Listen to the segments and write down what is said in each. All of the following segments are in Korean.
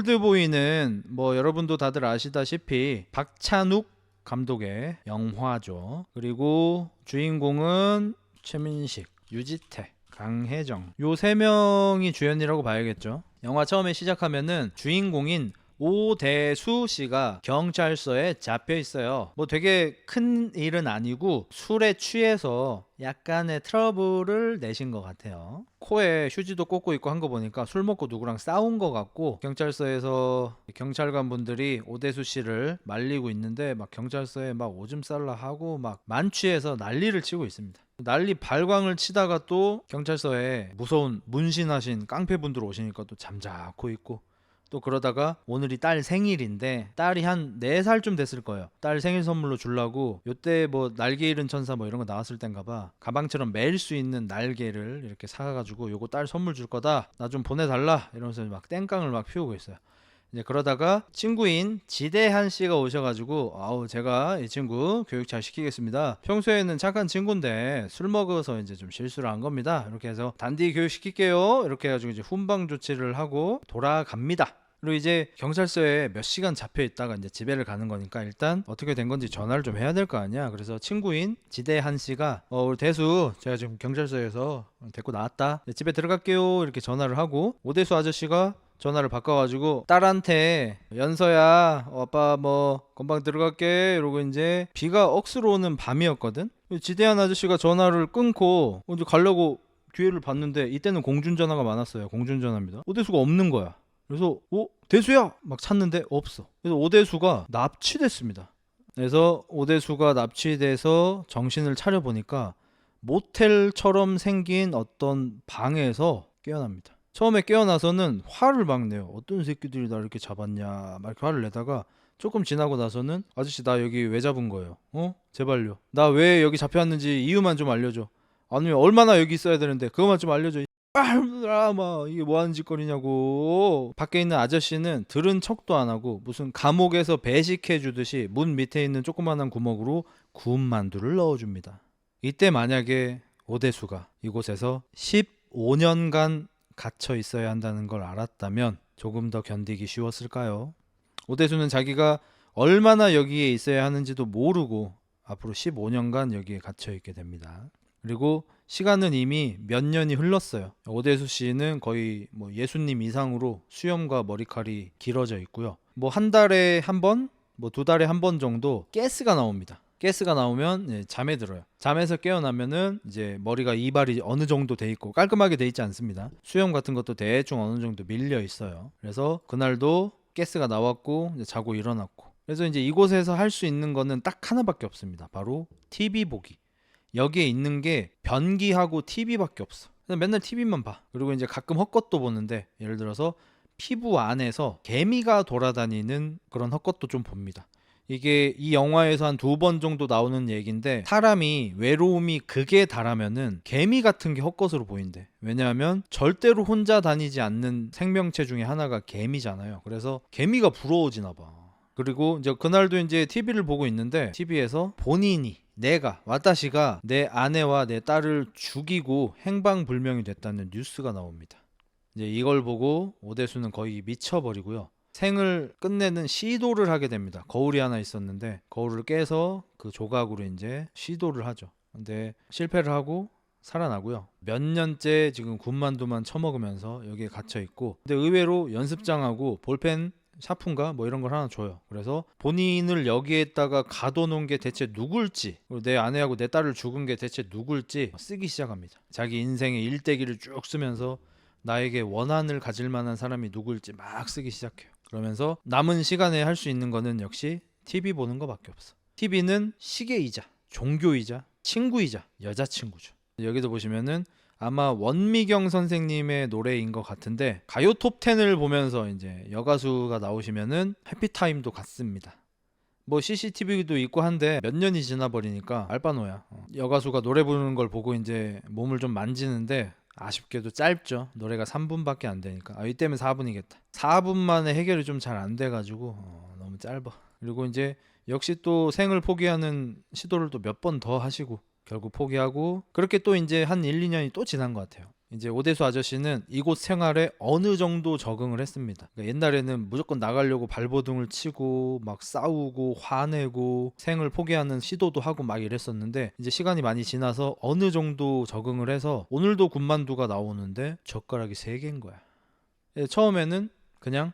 올드보이는 뭐 여러분도 다들 아시다시피 박찬욱 감독의 영화죠. 그리고 주인공은 최민식, 유지태, 강혜정 요 세 명이 주연이라고 봐야겠죠. 영화 처음에 시작하면은 주인공인 오대수 씨가 경찰서에 잡혀 있어요. 뭐 되게 큰 일은 아니고 술에 취해서 약간의 트러블을 내신 것 같아요. 코에 휴지도 꽂고 있고 한 거 보니까 술 먹고 누구랑 싸운 것 같고, 경찰서에서 경찰관 분들이 오대수 씨를 말리고 있는데 막 경찰서에 막 오줌 쌀라 하고 막 만취해서 난리를 치고 있습니다. 난리 발광을 치다가 또 경찰서에 무서운 문신하신 깡패분들 오시니까 또 잠자코 있고, 또 그러다가 오늘이 딸 생일인데 딸이 한 4살쯤 됐을 거예요. 딸 생일 선물로 주려고 요때 뭐 날개 잃은 천사 뭐 이런 거 나왔을 땐가 봐, 가방처럼 매일 수 있는 날개를 이렇게 사가지고 요거 딸 선물 줄 거다, 나 좀 보내달라 이러면서 막 땡깡을 막 피우고 있어요. 이제 그러다가 친구인 지대한 씨가 오셔가지고, 아우 제가 이 친구 교육 잘 시키겠습니다, 평소에는 착한 친구인데 술 먹어서 이제 좀 실수를 한 겁니다, 이렇게 해서 단디 교육 시킬게요 이렇게 해가지고 이제 훈방 조치를 하고 돌아갑니다. 그리고 이제 경찰서에 몇 시간 잡혀 있다가 이제 집에를 가는 거니까 일단 어떻게 된 건지 전화를 좀 해야 될 거 아니야. 그래서 친구인 지대한 씨가 우리 대수 제가 지금 경찰서에서 데리고 나왔다, 집에 들어갈게요 이렇게 전화를 하고, 오대수 아저씨가 전화를 바꿔가지고 딸한테 연서야 아빠 뭐 금방 들어갈게 이러고, 이제 비가 억수로 오는 밤이었거든. 지대한 아저씨가 전화를 끊고 이제 가려고 기회를 봤는데 이때는 공중전화가 많았어요. 공중전화입니다. 오대수가 없는 거야. 그래서 대수야 막 찾는데 없어. 그래서 오대수가 납치됐습니다. 그래서 오대수가 납치돼서 정신을 차려보니까 모텔처럼 생긴 어떤 방에서 깨어납니다. 처음에 깨어나서는 화를 막 내요. 어떤 새끼들이 나 이렇게 잡았냐 막 이렇게 화를 내다가, 조금 지나고 나서는 아저씨 나 여기 왜 잡은 거예요? 제발요, 나 왜 여기 잡혀왔는지 이유만 좀 알려줘. 아니면 얼마나 여기 있어야 되는데 그것만 좀 알려줘. 막 이게 뭐하는 짓거리냐고. 밖에 있는 아저씨는 들은 척도 안 하고 무슨 감옥에서 배식해 주듯이 문 밑에 있는 조그만한 구멍으로 구운 만두를 넣어줍니다. 이때 만약에 오대수가 이곳에서 15년간 갇혀 있어야 한다는 걸 알았다면 조금 더 견디기 쉬웠을까요? 오대수는 자기가 얼마나 여기에 있어야 하는지도 모르고 앞으로 15년간 여기에 갇혀 있게 됩니다. 그리고 시간은 이미 몇 년이 흘렀어요. 오대수 씨는 거의 뭐 예수님 이상으로 수염과 머리칼이 길어져 있고요. 뭐 한 달에 한 번, 뭐 2달에 한 번 정도 가스가 나옵니다. 가스가 나오면 잠에 들어요. 잠에서 깨어나면은 이제 머리가 이발이 어느 정도 돼 있고 깔끔하게 돼 있지 않습니다. 수염 같은 것도 대충 어느 정도 밀려 있어요. 그래서 그날도 가스가 나왔고 이제 자고 일어났고, 그래서 이제 이곳에서 할 수 있는 거는 딱 하나밖에 없습니다. 바로 TV 보기. 여기에 있는 게 변기하고 TV밖에 없어. 그냥 맨날 TV만 봐. 그리고 이제 가끔 헛것도 보는데, 예를 들어서 피부 안에서 개미가 돌아다니는 그런 헛것도 좀 봅니다. 이게 이 영화에서 한 2번 정도 나오는 얘기인데, 사람이 외로움이 극에 달하면은 개미 같은 게 헛것으로 보인대. 왜냐하면 절대로 혼자 다니지 않는 생명체 중에 하나가 개미잖아요. 그래서 개미가 부러워지나 봐. 그리고 이제 그날도 이제 TV를 보고 있는데, TV에서 본인이, 내가 와타시가 내 아내와 내 딸을 죽이고 행방불명이 됐다는 뉴스가 나옵니다. 이제 이걸 보고 오대수는 거의 미쳐버리고요. 생을 끝내는 시도를 하게 됩니다. 거울이 하나 있었는데 거울을 깨서 그 조각으로 이제 시도를 하죠. 근데 실패를 하고 살아나고요. 몇 년째 지금 군만두만 처먹으면서 여기에 갇혀 있고, 근데 의외로 연습장하고 볼펜 샤프인가 뭐 이런 걸 하나 줘요. 그래서 본인을 여기에다가 가둬놓은 게 대체 누굴지, 그리고 내 아내하고 내 딸을 죽은 게 대체 누굴지 쓰기 시작합니다. 자기 인생의 일대기를 쭉 쓰면서 나에게 원한을 가질 만한 사람이 누굴지 막 쓰기 시작해요. 그러면서 남은 시간에 할 수 있는 거는 역시 TV 보는 거밖에 없어. TV는 시계이자 종교이자 친구이자 여자친구죠. 여기도 보시면은 아마 원미경 선생님의 노래인 것 같은데, 가요 톱10을 보면서 이제 여가수가 나오시면은 해피타임도 같습니다. 뭐 CCTV도 있고 한데 몇 년이 지나버리니까 알바노야. 여가수가 노래 부르는 걸 보고 이제 몸을 좀 만지는데 아쉽게도 짧죠. 노래가 3분밖에 안 되니까. 이때면 4분이겠다. 4분 만에 해결이 좀 잘 안 돼가지고 너무 짧아. 그리고 이제 역시 또 생을 포기하는 시도를 또 몇 번 더 하시고 결국 포기하고, 그렇게 또 이제 한 1, 2년이 또 지난 것 같아요. 이제 오대수 아저씨는 이곳 생활에 어느 정도 적응을 했습니다. 그러니까 옛날에는 무조건 나가려고 발버둥을 치고 막 싸우고 화내고 생을 포기하는 시도도 하고 막 이랬었는데 이제 시간이 많이 지나서 어느 정도 적응을 해서 오늘도 군만두가 나오는데 젓가락이 3개인 거야. 처음에는 그냥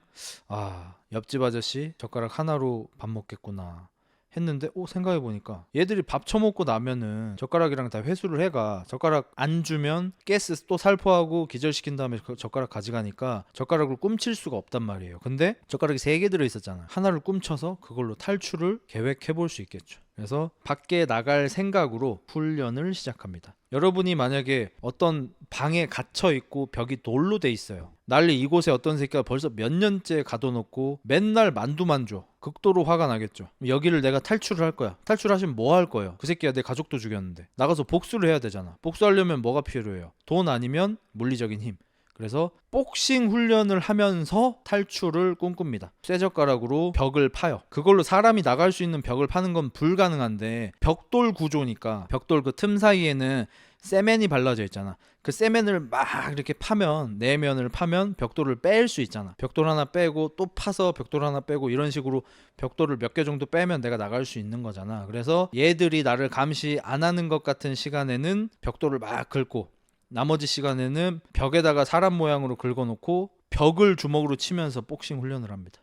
옆집 아저씨 젓가락 하나로 밥 먹겠구나 했는데 생각해보니까 얘들이 밥 처먹고 나면은 젓가락이랑 다 회수를 해가 젓가락 안 주면 가스 또 살포하고 기절시킨 다음에 그 젓가락 가져가니까 젓가락을 꿈칠 수가 없단 말이에요. 근데 젓가락이 3개 들어있었잖아. 하나를 꿈쳐서 그걸로 탈출을 계획해볼 수 있겠죠. 그래서 밖에 나갈 생각으로 훈련을 시작합니다. 여러분이 만약에 어떤 방에 갇혀 있고 벽이 돌로 돼 있어요. 난리 이곳에 어떤 새끼가 벌써 몇 년째 가둬놓고 맨날 만두만 줘. 극도로 화가 나겠죠. 여기를 내가 탈출을 할 거야. 탈출하시면 뭐 할 거예요? 그 새끼가 내 가족도 죽였는데 나가서 복수를 해야 되잖아. 복수하려면 뭐가 필요해요? 돈 아니면 물리적인 힘. 그래서 복싱 훈련을 하면서 탈출을 꿈꿉니다. 쇠젓가락으로 벽을 파요. 그걸로 사람이 나갈 수 있는 벽을 파는 건 불가능한데 벽돌 구조니까 벽돌 그 틈 사이에는 세멘이 발라져 있잖아. 그 세멘을 막 이렇게 파면 내면을 파면 벽돌을 뺄 수 있잖아. 벽돌 하나 빼고 또 파서 벽돌 하나 빼고 이런 식으로 벽돌을 몇 개 정도 빼면 내가 나갈 수 있는 거잖아. 그래서 얘들이 나를 감시 안 하는 것 같은 시간에는 벽돌을 막 긁고 나머지 시간에는 벽에다가 사람 모양으로 긁어놓고 벽을 주먹으로 치면서 복싱 훈련을 합니다.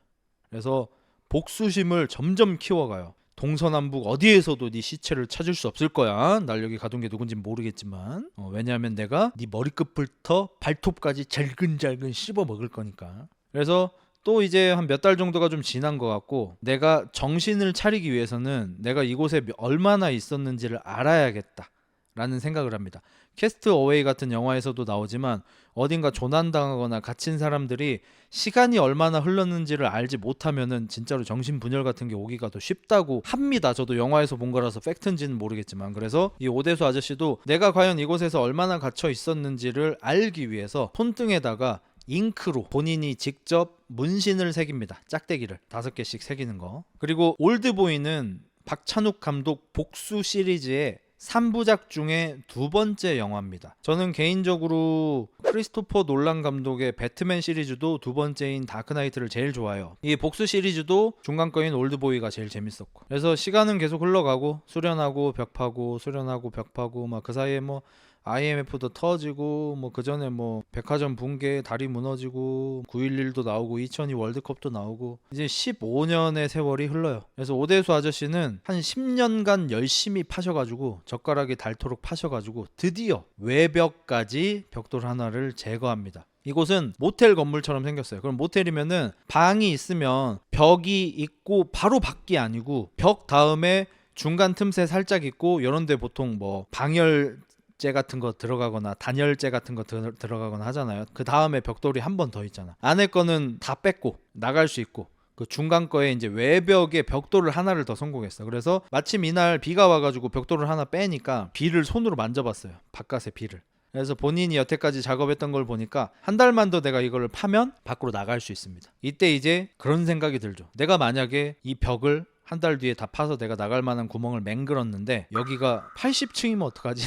그래서 복수심을 점점 키워가요. 동서남북 어디에서도 네 시체를 찾을 수 없을 거야. 날 여기 가둔 게 누군지 모르겠지만 왜냐하면 내가 네 머리끝부터 발톱까지 잘근잘근 씹어 먹을 거니까. 그래서 또 이제 한 몇 달 정도가 좀 지난 것 같고 내가 정신을 차리기 위해서는 내가 이곳에 얼마나 있었는지를 알아야겠다 라는 생각을 합니다. 캐스트 어웨이 같은 영화에서도 나오지만 어딘가 조난당하거나 갇힌 사람들이 시간이 얼마나 흘렀는지를 알지 못하면은 진짜로 정신분열 같은 게 오기가 더 쉽다고 합니다. 저도 영화에서 본 거라서 팩트인지는 모르겠지만. 그래서 이 오대수 아저씨도 내가 과연 이곳에서 얼마나 갇혀 있었는지를 알기 위해서 손등에다가 잉크로 본인이 직접 문신을 새깁니다. 짝대기를 5개씩 새기는 거. 그리고 올드보이는 박찬욱 감독 복수 시리즈의 3부작 중에 2번째 영화입니다. 저는 개인적으로 크리스토퍼 놀란 감독의 배트맨 시리즈도 2번째인 다크나이트를 제일 좋아해요. 이 복수 시리즈도 중간 거인 올드보이가 제일 재밌었고. 그래서 시간은 계속 흘러가고 수련하고 벽 파고 수련하고 벽 파고 막 그 사이에 뭐 IMF도 터지고 뭐 그 전에 뭐 백화점 붕괴 다리 무너지고 9.11도 나오고 2002 월드컵도 나오고 이제 15년의 세월이 흘러요. 그래서 오대수 아저씨는 한 10년간 열심히 파셔가지고 젓가락이 닳도록 파셔가지고 드디어 외벽까지 벽돌 하나를 제거합니다. 이곳은 모텔 건물처럼 생겼어요. 그럼 모텔이면은 방이 있으면 벽이 있고 바로 밖이 아니고 벽 다음에 중간 틈새 살짝 있고 이런 데 보통 뭐 방열재 같은 거 들어가거나 단열재 같은 거 들어가거나 하잖아요. 그 다음에 벽돌이 한 번 더 있잖아. 안에 거는 다 뺐고 나갈 수 있고 그 중간 거에 이제 외벽에 벽돌을 하나를 더 성공했어. 그래서 마침 이날 비가 와가지고 벽돌을 하나 빼니까 비를 손으로 만져봤어요. 바깥의 비를. 그래서 본인이 여태까지 작업했던 걸 보니까 한 달만 더 내가 이걸 파면 밖으로 나갈 수 있습니다. 이때 이제 그런 생각이 들죠. 내가 만약에 이 벽을 한 달 뒤에 다 파서 내가 나갈 만한 구멍을 맹글었는데 여기가 80층이면 어떡하지?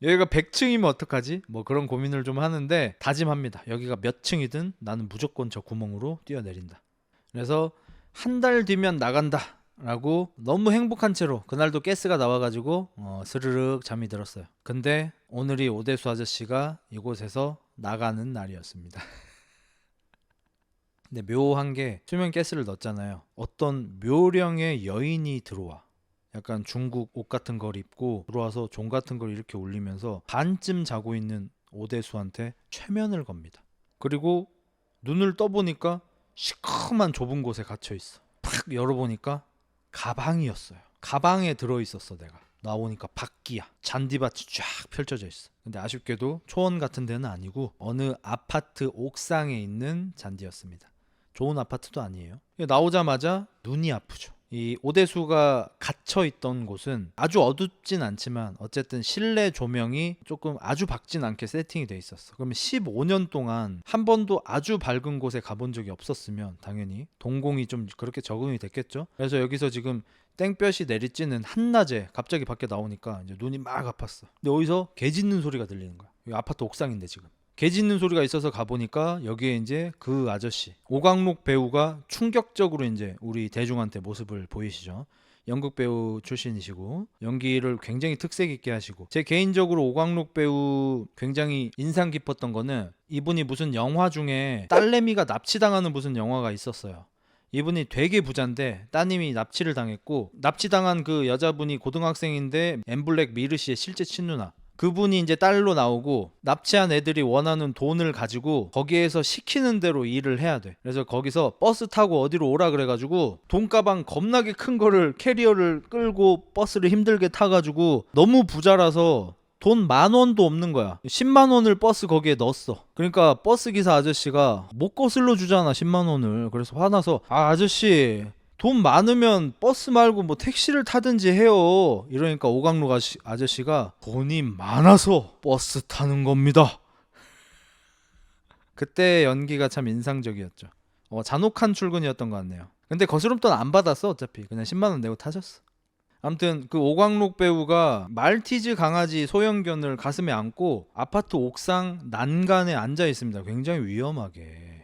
여기가 100층이면 어떡하지? 뭐 그런 고민을 좀 하는데 다짐합니다. 여기가 몇 층이든 나는 무조건 저 구멍으로 뛰어내린다. 그래서 한 달 뒤면 나간다 라고 너무 행복한 채로 그날도 가스가 나와가지고 스르륵 잠이 들었어요. 근데 오늘이 오대수 아저씨가 이곳에서 나가는 날이었습니다. 근데 묘한 게 수면 가스를 넣었잖아요. 어떤 묘령의 여인이 들어와. 약간 중국 옷 같은 걸 입고 들어와서 종 같은 걸 이렇게 올리면서 반쯤 자고 있는 오대수한테 최면을 겁니다. 그리고 눈을 떠보니까 시커먼 좁은 곳에 갇혀있어. 팍 열어보니까 가방이었어요. 가방에 들어있었어. 내가 나오니까 밖이야. 잔디밭이 쫙 펼쳐져 있어. 근데 아쉽게도 초원 같은 데는 아니고 어느 아파트 옥상에 있는 잔디였습니다. 좋은 아파트도 아니에요. 나오자마자 눈이 아프죠. 이 오대수가 갇혀 있던 곳은 아주 어둡진 않지만 어쨌든 실내 조명이 조금 아주 밝진 않게 세팅이 돼 있었어. 그러면 15년 동안 한 번도 아주 밝은 곳에 가본 적이 없었으면 당연히 동공이 좀 그렇게 적응이 됐겠죠. 그래서 여기서 지금 땡볕이 내리쬐는 한낮에 갑자기 밖에 나오니까 이제 눈이 막 아팠어. 근데 어디서 개 짖는 소리가 들리는 거야. 여기 아파트 옥상인데 지금 개 짖는 소리가 있어서 가보니까 여기에 이제 그 아저씨 오광록 배우가 충격적으로 이제 우리 대중한테 모습을 보이시죠. 연극 배우 출신이시고 연기를 굉장히 특색 있게 하시고, 제 개인적으로 오광록 배우 굉장히 인상 깊었던 거는 이분이 무슨 영화 중에 딸내미가 납치당하는 무슨 영화가 있었어요. 이분이 되게 부자인데 따님이 납치를 당했고, 납치당한 그 여자분이 고등학생인데 엠블랙 미르 씨의 실제 친누나, 그분이 이제 딸로 나오고 납치한 애들이 원하는 돈을 가지고 거기에서 시키는 대로 일을 해야 돼. 그래서 거기서 버스 타고 어디로 오라 그래가지고 돈가방 겁나게 큰 거를 캐리어를 끌고 버스를 힘들게 타가지고, 너무 부자라서 돈 10,000원도 없는 거야. 10만 원을 버스 거기에 넣었어. 그러니까 버스 기사 아저씨가 못 거슬러 주잖아 10만 원을. 그래서 화나서 아저씨 돈 많으면 버스 말고 뭐 택시를 타든지 해요. 이러니까 오광록 아저씨가 돈이 많아서 버스 타는 겁니다. 그때 연기가 참 인상적이었죠. 잔혹한 출근이었던 것 같네요. 근데 거스름 돈 안 받았어. 어차피 그냥 10만 원 내고 타셨어. 아무튼 그 오광록 배우가 말티즈 강아지 소형견을 가슴에 안고 아파트 옥상 난간에 앉아 있습니다. 굉장히 위험하게.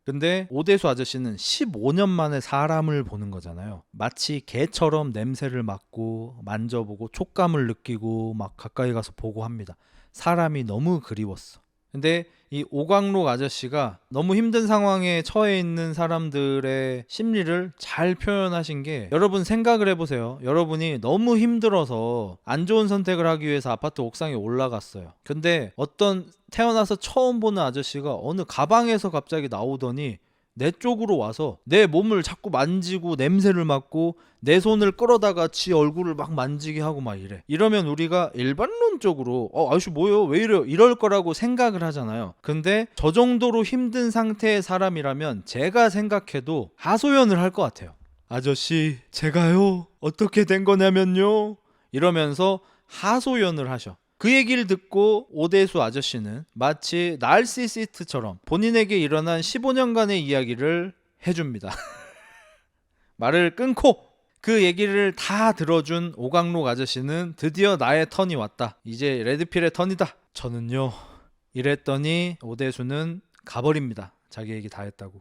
근데 오대수 아저씨는 15년 만에 사람을 보는 거잖아요. 마치 개처럼 냄새를 맡고 만져보고 촉감을 느끼고 막 가까이 가서 보고 합니다. 사람이 너무 그리웠어. 근데 이 오광록 아저씨가 너무 힘든 상황에 처해 있는 사람들의 심리를 잘 표현하신 게, 여러분 생각을 해보세요. 여러분이 너무 힘들어서 안 좋은 선택을 하기 위해서 아파트 옥상에 올라갔어요. 근데 어떤 태어나서 처음 보는 아저씨가 어느 가방에서 갑자기 나오더니 내 쪽으로 와서 내 몸을 자꾸 만지고 냄새를 맡고 내 손을 끌어다가 지 얼굴을 막 만지게 하고 막 이래. 이러면 우리가 일반론적으로 아저씨 뭐예요? 왜 이래요? 이럴 거라고 생각을 하잖아요. 근데 저 정도로 힘든 상태의 사람이라면 제가 생각해도 하소연을 할 것 같아요. 아저씨 제가요 어떻게 된 거냐면요 이러면서 하소연을 하셔. 그 얘기를 듣고 오대수 아저씨는 마치 나르시시스트처럼 본인에게 일어난 15년간의 이야기를 해줍니다. 말을 끊고 그 얘기를 다 들어준 오광록 아저씨는 드디어 나의 턴이 왔다. 이제 레드필의 턴이다. 저는요 이랬더니 오대수는 가버립니다. 자기 얘기 다 했다고.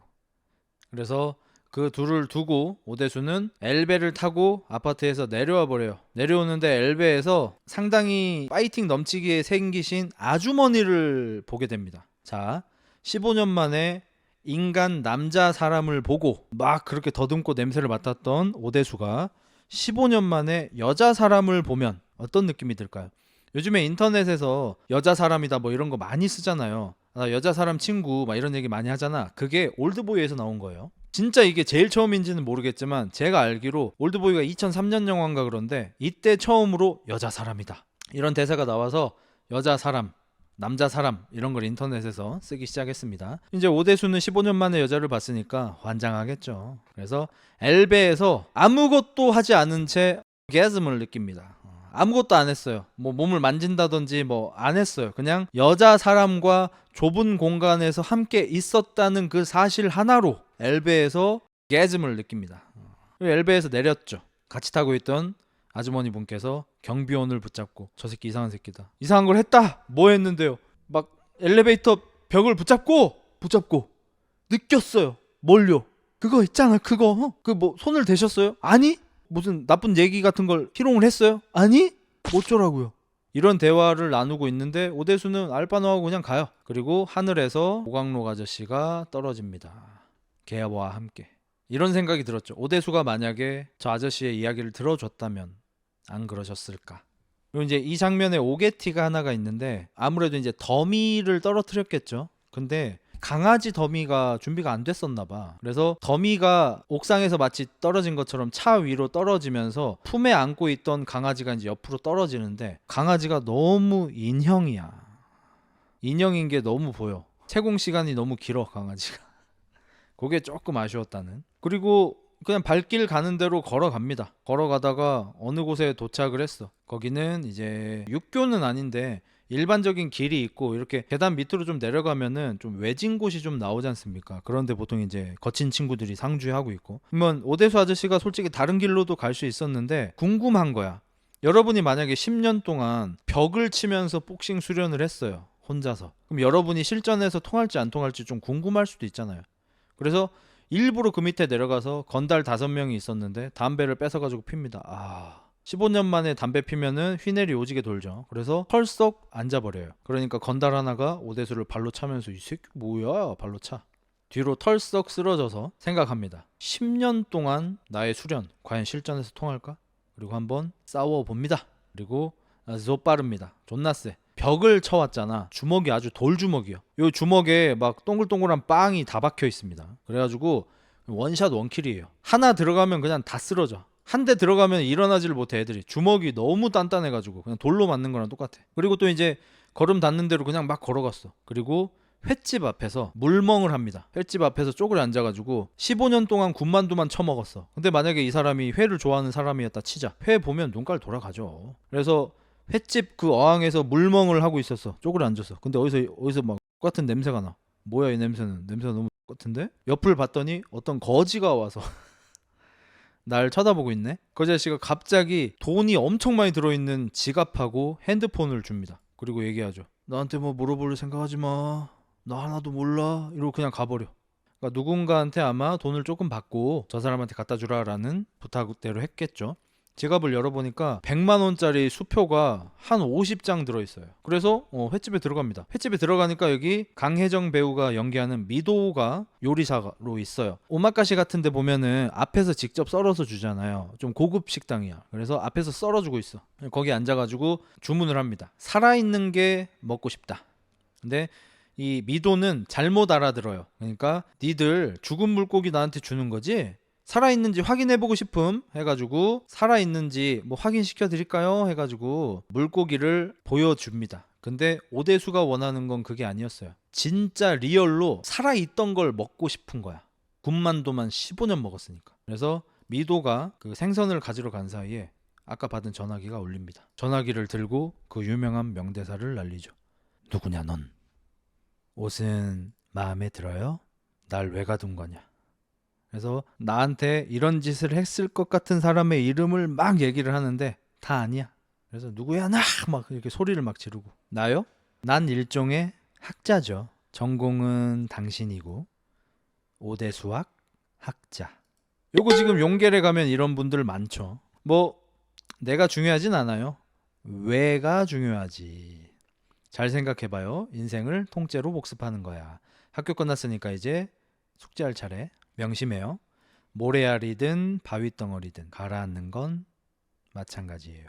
그래서 그 둘을 두고 오대수는 엘베를 타고 아파트에서 내려와 버려요. 내려오는데 엘베에서 상당히 파이팅 넘치게 생기신 아주머니를 보게 됩니다. 자, 15년 만에 인간 남자 사람을 보고 막 그렇게 더듬고 냄새를 맡았던 오대수가 15년 만에 여자 사람을 보면 어떤 느낌이 들까요? 요즘에 인터넷에서 여자 사람이다 뭐 이런 거 많이 쓰잖아요. 여자 사람 친구 막 이런 얘기 많이 하잖아. 그게 올드보이에서 나온 거예요. 진짜 이게 제일 처음인지는 모르겠지만 제가 알기로 올드보이가 2003년 영화인가 그런데 이때 처음으로 여자 사람이다 이런 대사가 나와서 여자 사람, 남자 사람 이런 걸 인터넷에서 쓰기 시작했습니다. 이제 오대수는 15년 만에 여자를 봤으니까 환장하겠죠. 그래서 엘베에서 아무것도 하지 않은 채 오게즘을 느낍니다. 아무것도 안 했어요. 뭐 몸을 만진다든지 뭐 안 했어요. 그냥 여자 사람과 좁은 공간에서 함께 있었다는 그 사실 하나로 엘베에서 오게즘을 느낍니다. 엘베에서 내렸죠. 같이 타고 있던 아주머니 분께서 경비원을 붙잡고 저 새끼 이상한 새끼다. 이상한 걸 했다. 뭐 했는데요? 막 엘리베이터 벽을 붙잡고 느꼈어요. 뭘요? 그거 있잖아. 그거. 그 뭐 손을 대셨어요? 아니? 무슨 나쁜 얘기 같은 걸 희롱을 했어요? 아니? 어쩌라고요? 이런 대화를 나누고 있는데 오대수는 알바노하고 그냥 가요. 그리고 하늘에서 오광록 아저씨가 떨어집니다. 개와 함께. 이런 생각이 들었죠. 오대수가 만약에 저 아저씨의 이야기를 들어줬다면 안 그러셨을까? 그리고 이제 이 장면에 오게티가 하나가 있는데 아무래도 이제 더미를 떨어뜨렸겠죠. 근데 강아지 더미가 준비가 안 됐었나 봐. 그래서 더미가 옥상에서 마치 떨어진 것처럼 차 위로 떨어지면서 품에 안고 있던 강아지가 이제 옆으로 떨어지는데 강아지가 너무 인형이야. 인형인 게 너무 보여. 채공 시간이 너무 길어 강아지가. 그게 조금 아쉬웠다는. 그리고 그냥 발길 가는 대로 걸어갑니다. 걸어가다가 어느 곳에 도착을 했어. 거기는 이제 육교는 아닌데 일반적인 길이 있고 이렇게 계단 밑으로 좀 내려가면은 좀 외진 곳이 좀 나오지 않습니까? 그런데 보통 이제 거친 친구들이 상주하고 있고. 그러면 오대수 아저씨가 솔직히 다른 길로도 갈 수 있었는데 궁금한 거야. 여러분이 만약에 10년 동안 벽을 치면서 복싱 수련을 했어요. 혼자서. 그럼 여러분이 실전에서 통할지 안 통할지 좀 궁금할 수도 있잖아요. 그래서 일부러 그 밑에 내려가서 건달 5명이 있었는데 담배를 뺏어가지고 핍니다. 15년 만에 담배 피면은 휘내리 오지게 돌죠. 그래서 털썩 앉아버려요. 그러니까 건달 하나가 오대수를 발로 차면서 이 새끼 뭐야 발로 차. 뒤로 털썩 쓰러져서 생각합니다. 10년 동안 나의 수련 과연 실전에서 통할까? 그리고 한번 싸워봅니다. 그리고 좆빠릅니다. 존나 쎄. 벽을 쳐왔잖아. 주먹이 아주 돌주먹이요. 요 주먹에 막 동글동글한 빵이 다 박혀 있습니다. 그래가지고 원샷 원킬이에요. 하나 들어가면 그냥 다 쓰러져. 한 대 들어가면 일어나지를 못해. 애들이 주먹이 너무 단단해가지고 그냥 돌로 맞는 거랑 똑같아. 그리고 또 이제 걸음 닿는 대로 그냥 막 걸어갔어. 그리고 횟집 앞에서 물멍을 합니다. 횟집 앞에서 쪼그려 앉아가지고 15년 동안 군만두만 처먹었어. 근데 만약에 이 사람이 회를 좋아하는 사람이었다 치자. 회 보면 눈깔 돌아가죠. 그래서 횟집 그 어항에서 물멍을 하고 있었어. 쪼그려 앉았어. 근데 어디서 막 똑같은 냄새가 나. 뭐야 이 냄새는. 냄새가 너무 똑같은데? 옆을 봤더니 어떤 거지가 와서 날 쳐다보고 있네. 그 아저씨가 갑자기 돈이 엄청 많이 들어있는 지갑하고 핸드폰을 줍니다. 그리고 얘기하죠. 나한테 뭐 물어볼 생각하지 마. 나 하나도 몰라. 이러고 그냥 가버려. 그러니까 누군가한테 아마 돈을 조금 받고 저 사람한테 갖다 주라라는 부탁대로 했겠죠. 지갑을 열어보니까 100만 원짜리 수표가 한 50장 들어있어요. 그래서 횟집에 들어갑니다. 횟집에 들어가니까 여기 강혜정 배우가 연기하는 미도가 요리사로 있어요. 오마카시 같은 데 보면은 앞에서 직접 썰어서 주잖아요. 좀 고급 식당이야. 그래서 앞에서 썰어주고 있어. 거기 앉아가지고 주문을 합니다. 살아있는 게 먹고 싶다. 근데 이 미도는 잘못 알아들어요. 그러니까 니들 죽은 물고기 나한테 주는 거지? 살아있는지 확인해보고 싶음 해가지고 살아있는지 뭐 확인시켜 드릴까요? 해가지고 물고기를 보여줍니다. 근데 오대수가 원하는 건 그게 아니었어요. 진짜 리얼로 살아있던 걸 먹고 싶은 거야. 군만두만 15년 먹었으니까. 그래서 미도가 그 생선을 가지러 간 사이에 아까 받은 전화기가 울립니다. 전화기를 들고 그 유명한 명대사를 날리죠. 누구냐 넌? 옷은 마음에 들어요? 날 왜 가둔 거냐? 그래서 나한테 이런 짓을 했을 것 같은 사람의 이름을 막 얘기를 하는데 다 아니야. 그래서 누구야 나 막 이렇게 소리를 막 지르고. 나요? 난 일종의 학자죠. 전공은 당신이고 오대수학 학자. 요거 지금 용계래 가면 이런 분들 많죠. 뭐 내가 중요하진 않아요. 왜가 중요하지. 잘 생각해봐요. 인생을 통째로 복습하는 거야. 학교 끝났으니까 이제 숙제할 차례. 명심해요. 모래알이든 바위덩어리든 가라앉는 건 마찬가지예요.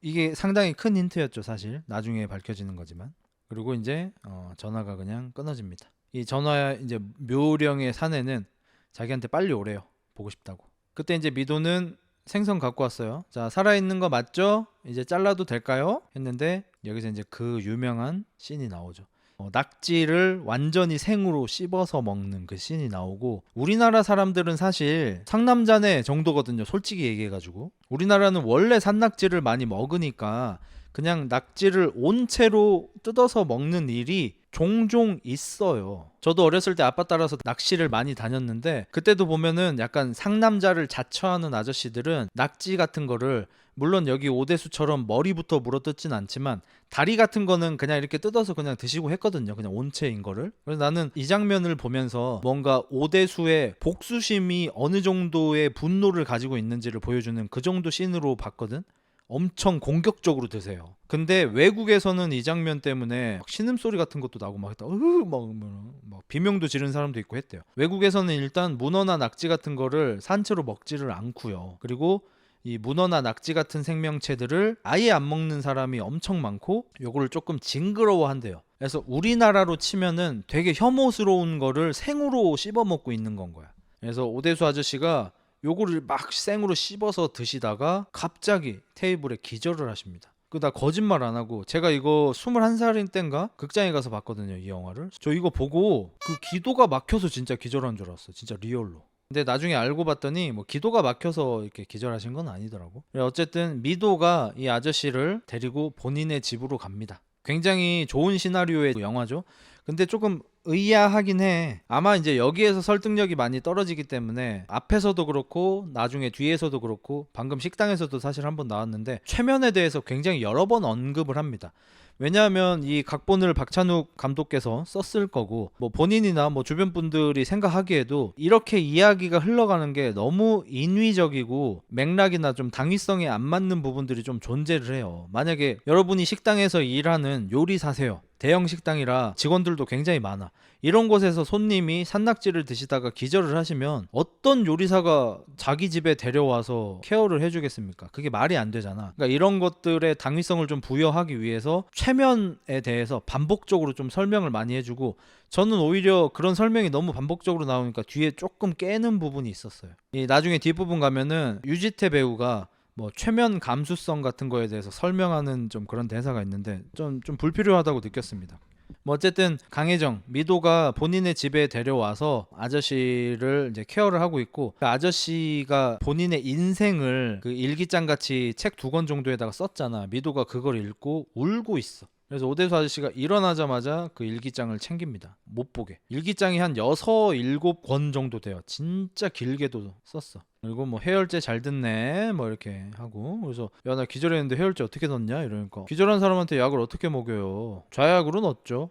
이게 상당히 큰 힌트였죠 사실. 나중에 밝혀지는 거지만. 그리고 이제 전화가 그냥 끊어집니다. 이 전화 이제 묘령의 사내는 자기한테 빨리 오래요. 보고 싶다고. 그때 이제 미도는 생선 갖고 왔어요. 자, 살아있는 거 맞죠? 이제 잘라도 될까요? 했는데 여기서 이제 그 유명한 씬이 나오죠. 낙지를 완전히 생으로 씹어서 먹는 그 씬이 나오고, 우리나라 사람들은 사실 상남자네 정도거든요. 솔직히 얘기해가지고 우리나라는 원래 산낙지를 많이 먹으니까 그냥 낙지를 온채로 뜯어서 먹는 일이 종종 있어요. 저도 어렸을 때 아빠 따라서 낚시를 많이 다녔는데 그때도 보면은 약간 상남자를 자처하는 아저씨들은 낙지 같은 거를, 물론 여기 오대수처럼 머리부터 물어뜯진 않지만 다리 같은 거는 그냥 이렇게 뜯어서 그냥 드시고 했거든요. 그냥 온체인 거를. 그래서 나는 이 장면을 보면서 뭔가 오대수의 복수심이 어느 정도의 분노를 가지고 있는지를 보여주는 그 정도 씬으로 봤거든. 엄청 공격적으로 드세요. 근데 외국에서는 이 장면 때문에 신음소리 같은 것도 나고 막 했다. 막 비명도 지른 사람도 있고 했대요. 외국에서는 일단 문어나 낙지 같은 거를 산채로 먹지를 않고요. 그리고 이 문어나 낙지 같은 생명체들을 아예 안 먹는 사람이 엄청 많고 요거를 조금 징그러워한대요. 그래서 우리나라로 치면은 되게 혐오스러운 거를 생으로 씹어 먹고 있는 건 거야. 그래서 오대수 아저씨가 요거를 막 생으로 씹어서 드시다가 갑자기 테이블에 기절을 하십니다. 나 거짓말 안 하고 제가 이거 21살인 땐가 극장에 가서 봤거든요. 이 영화를. 저 이거 보고 그 기도가 막혀서 진짜 기절한 줄 알았어. 진짜 리얼로. 근데 나중에 알고 봤더니 뭐 기도가 막혀서 이렇게 기절하신 건 아니더라고. 어쨌든 미도가 이 아저씨를 데리고 본인의 집으로 갑니다. 굉장히 좋은 시나리오의 영화죠. 근데 조금 의아하긴 해. 아마 이제 여기에서 설득력이 많이 떨어지기 때문에 앞에서도 그렇고 나중에 뒤에서도 그렇고 방금 식당에서도 사실 한번 나왔는데 최면에 대해서 굉장히 여러 번 언급을 합니다. 왜냐하면 이 각본을 박찬욱 감독께서 썼을 거고 뭐 본인이나 뭐 주변 분들이 생각하기에도 이렇게 이야기가 흘러가는 게 너무 인위적이고 맥락이나 좀 당위성에 안 맞는 부분들이 좀 존재를 해요. 만약에 여러분이 식당에서 일하는 요리사세요. 대형 식당이라 직원들도 굉장히 많아. 이런 곳에서 손님이 산낙지를 드시다가 기절을 하시면 어떤 요리사가 자기 집에 데려와서 케어를 해주겠습니까? 그게 말이 안 되잖아. 그러니까 이런 것들의 당위성을 좀 부여하기 위해서 최면에 대해서 반복적으로 좀 설명을 많이 해주고, 저는 오히려 그런 설명이 너무 반복적으로 나오니까 뒤에 조금 깨는 부분이 있었어요. 이 나중에 뒷부분 가면은 유지태 배우가 뭐 최면 감수성 같은 거에 대해서 설명하는 좀 그런 대사가 있는데 좀 불필요하다고 느꼈습니다. 뭐 어쨌든 강혜정, 미도가 본인의 집에 데려와서 아저씨를 이제 케어를 하고 있고, 그 아저씨가 본인의 인생을 그 일기장 같이 책 2권 정도에다가 썼잖아. 미도가 그걸 읽고 울고 있어. 그래서 오대수 아저씨가 일어나자마자 그 일기장을 챙깁니다. 못 보게. 일기장이 한 6, 7권 정도 돼요. 진짜 길게도 썼어. 그리고 뭐 해열제 잘 듣네 뭐 이렇게 하고, 그래서 야 나 기절했는데 해열제 어떻게 넣냐 이러니까 기절한 사람한테 약을 어떻게 먹여요. 좌약으로 넣었죠.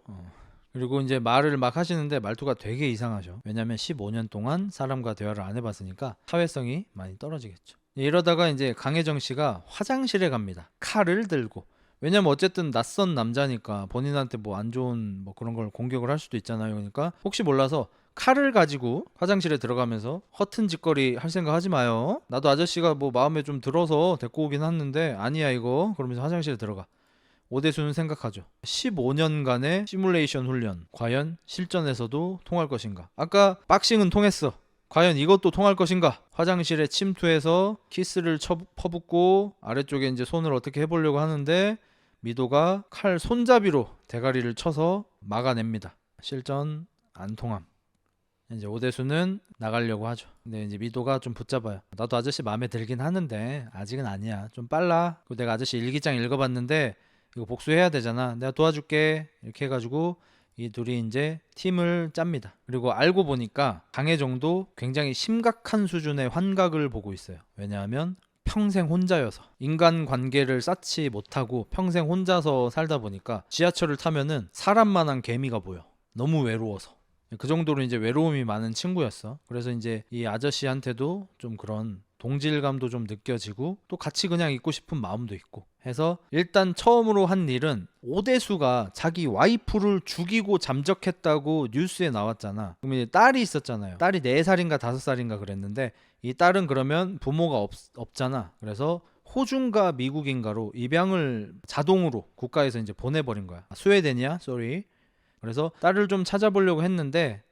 그리고 이제 말을 막 하시는데 말투가 되게 이상하죠. 왜냐면 15년 동안 사람과 대화를 안 해봤으니까 사회성이 많이 떨어지겠죠. 이러다가 이제 강혜정 씨가 화장실에 갑니다. 칼을 들고. 왜냐면 어쨌든 낯선 남자니까 본인한테 뭐 안 좋은 뭐 그런 걸 공격을 할 수도 있잖아요. 그러니까 혹시 몰라서 칼을 가지고 화장실에 들어가면서 허튼 짓거리 할 생각 하지 마요. 나도 아저씨가 뭐 마음에 좀 들어서 데리고 오긴 했는데 아니야 이거. 그러면서 화장실에 들어가. 오대수는 생각하죠. 15년간의 시뮬레이션 훈련, 과연 실전에서도 통할 것인가? 아까 박싱은 통했어. 과연 이것도 통할 것인가? 화장실에 침투해서 키스를 퍼붓고 아래쪽에 이제 손을 어떻게 해보려고 하는데 미도가 칼 손잡이로 대가리를 쳐서 막아냅니다. 실전 안 통함. 이제 오대수는 나가려고 하죠. 근데 이제 미도가 좀 붙잡아요. 나도 아저씨 마음에 들긴 하는데 아직은 아니야. 좀 빨라. 그리고 내가 아저씨 일기장 읽어봤는데 이거 복수해야 되잖아. 내가 도와줄게. 이렇게 해가지고 이 둘이 이제 팀을 짭니다. 그리고 알고 보니까 강혜정도 굉장히 심각한 수준의 환각을 보고 있어요. 왜냐하면 평생 혼자여서 인간관계를 쌓지 못하고 평생 혼자서 살다 보니까 지하철을 타면은 사람만한 개미가 보여. 너무 외로워서. 그 정도로 이제 외로움이 많은 친구였어. 그래서 이제 이 아저씨한테도 좀 그런 동질감도 좀 느껴지고 또 같이 그냥 있고 싶은 마음도 있고 해서 일단 처음으로 한 일은 오대수가 자기 와이프를 죽이고 잠적했다고 뉴스에 나왔잖아. 그럼 이제 딸이 있었잖아요. 딸이 4살인가 5살인가 그랬는데 이 딸은 그러면 부모가 없잖아. 그래서 호주인가 미국인가로 입양을 자동으로 국가에서 이제 보내버린 거야. 스웨덴이야? 쏘리. 그래서 딸을 좀 찾아보려고 했는데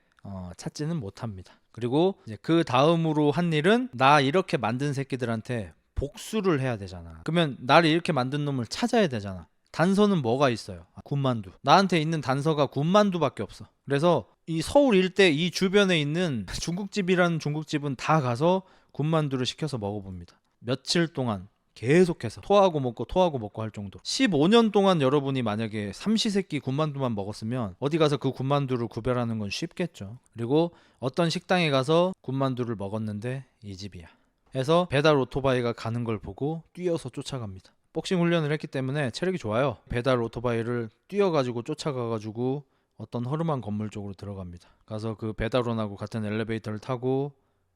찾지는 못합니다. 그리고 이제 그 다음으로 한 일은 나 이렇게 만든 새끼들한테 복수를 해야 되잖아. 그러면 나를 이렇게 만든 놈을 찾아야 되잖아. 단서는 뭐가 있어요? 군만두. 나한테 있는 단서가 군만두밖에 없어. 그래서 이 서울 일대 이 주변에 있는 중국집이라는 중국집은 다 가서 군만두를 시켜서 먹어봅니다. 며칠 동안 계속해서 토하고 먹고 할 정도. 15년 동안 여러분이 만약에 삼시세끼 군만두만 먹었으면 어디 가서 그 군만두를 구별하는 건 쉽겠죠. 그리고 어떤 식당에 가서 군만두를 먹었는데 이 집이야. 해서 배달 오토바이가 가는 걸 보고 뛰어서 쫓아갑니다. 복싱 훈련을 했기 때문에 체력이 좋아요. 배달 오토바이를 뛰어가지고 쫓아가가지고 어떤 허름한 건물 쪽으로 들어갑니다. 가서 그 배달원하고 같은 엘리베이터를 타고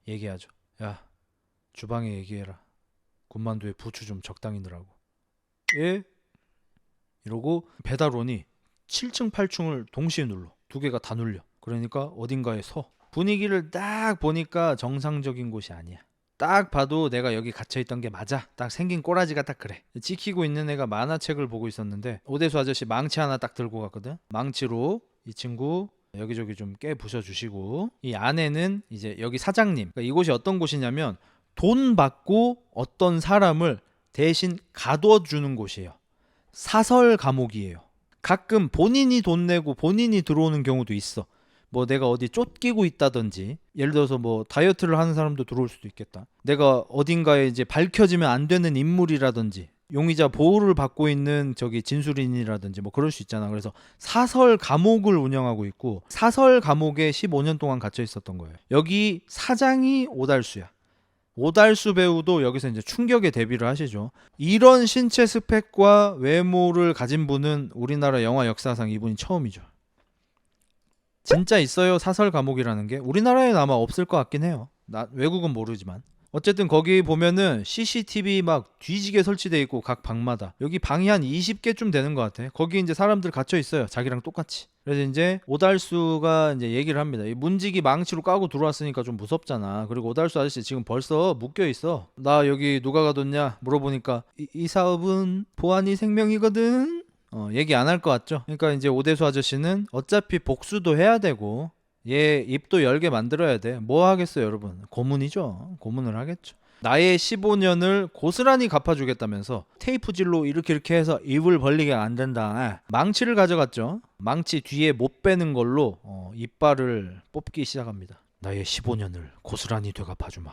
얘기하죠. 야, 주방에 얘기해라. 군만두에 부추 좀 적당히 넣으라고. 예? 이러고 배달원이 7층 8층을 동시에 눌러. 2개가 다 눌려. 그러니까 어딘가에 서. 분위기를 딱 보니까 정상적인 곳이 아니야. 딱 봐도 내가 여기 갇혀있던 게 맞아. 딱 생긴 꼬라지가 딱 그래. 지키고 있는 애가 만화책을 보고 있었는데 오대수 아저씨 망치 하나 딱 들고 갔거든. 망치로 이 친구 여기저기 좀 깨 부셔주시고, 이 안에는 이제 여기 사장님, 그러니까 이곳이 어떤 곳이냐면 돈 받고 어떤 사람을 대신 가둬주는 곳이에요. 사설 감옥이에요. 가끔 본인이 돈 내고 본인이 들어오는 경우도 있어. 뭐 내가 어디 쫓기고 있다든지, 예를 들어서 뭐 다이어트를 하는 사람도 들어올 수도 있겠다. 내가 어딘가에 이제 밝혀지면 안 되는 인물이라든지, 용의자 보호를 받고 있는 저기 진술인이라든지 뭐 그럴 수 있잖아. 그래서 사설 감옥을 운영하고 있고, 사설 감옥에 15년 동안 갇혀 있었던 거예요. 여기 사장이 오달수야. 오달수 배우도 여기서 이제 충격에 대비를 하시죠. 이런 신체 스펙과 외모를 가진 분은 우리나라 영화 역사상 이분이 처음이죠. 진짜 있어요, 사설 감옥이라는 게. 우리나라에는 아마 없을 것 같긴 해요. 외국은 모르지만. 어쨌든 거기 보면은 CCTV 막 뒤지게 설치돼 있고, 각 방마다 여기 방이 한 20개쯤 되는 것 같아. 거기 이제 사람들 갇혀 있어요, 자기랑 똑같이. 그래서 이제 오달수가 이제 얘기를 합니다. 이 문지기 망치로 까고 들어왔으니까 좀 무섭잖아. 그리고 오달수 아저씨 지금 벌써 묶여 있어. 나 여기 누가 가뒀냐 물어보니까 이 사업은 보안이 생명이거든. 얘기 안 할 것 같죠. 그러니까 이제 오대수 아저씨는 어차피 복수도 해야 되고 얘 입도 열게 만들어야 돼. 뭐 하겠어요, 여러분? 고문이죠. 고문을 하겠죠. 나의 15년을 고스란히 갚아주겠다면서 테이프질로 이렇게 해서 입을 벌리게 안 된다. 망치를 가져갔죠. 망치 뒤에 못 빼는 걸로 이빨을 뽑기 시작합니다. 나의 15년을 고스란히 되갚아주마.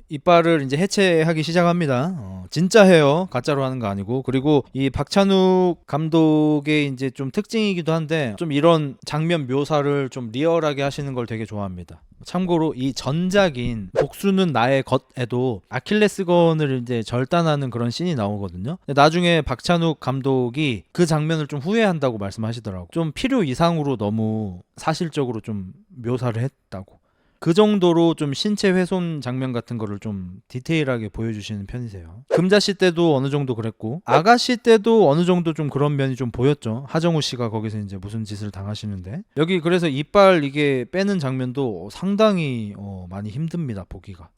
이빨을 이제 해체하기 시작합니다. 진짜 해요. 가짜로 하는 거 아니고. 그리고 이 박찬욱 감독의 이제 좀 특징이기도 한데, 좀 이런 장면 묘사를 좀 리얼하게 하시는 걸 되게 좋아합니다. 참고로 이 전작인 복수는 나의 것에도 아킬레스건을 이제 절단하는 그런 씬이 나오거든요. 근데 나중에 박찬욱 감독이 그 장면을 좀 후회한다고 말씀하시더라고. 좀 필요 이상으로 너무 사실적으로 좀 묘사를 했다고. 그 정도로 좀 신체 훼손 장면 같은 거를 좀 디테일하게 보여주시는 편이세요. 금자씨 때도 어느 정도 그랬고, 아가씨 때도 어느 정도 좀 그런 면이 좀 보였죠. 하정우 씨가 거기서 이제 무슨 짓을 당하시는데, 여기 그래서 이빨 이게 빼는 장면도 상당히 많이 힘듭니다, 보기가.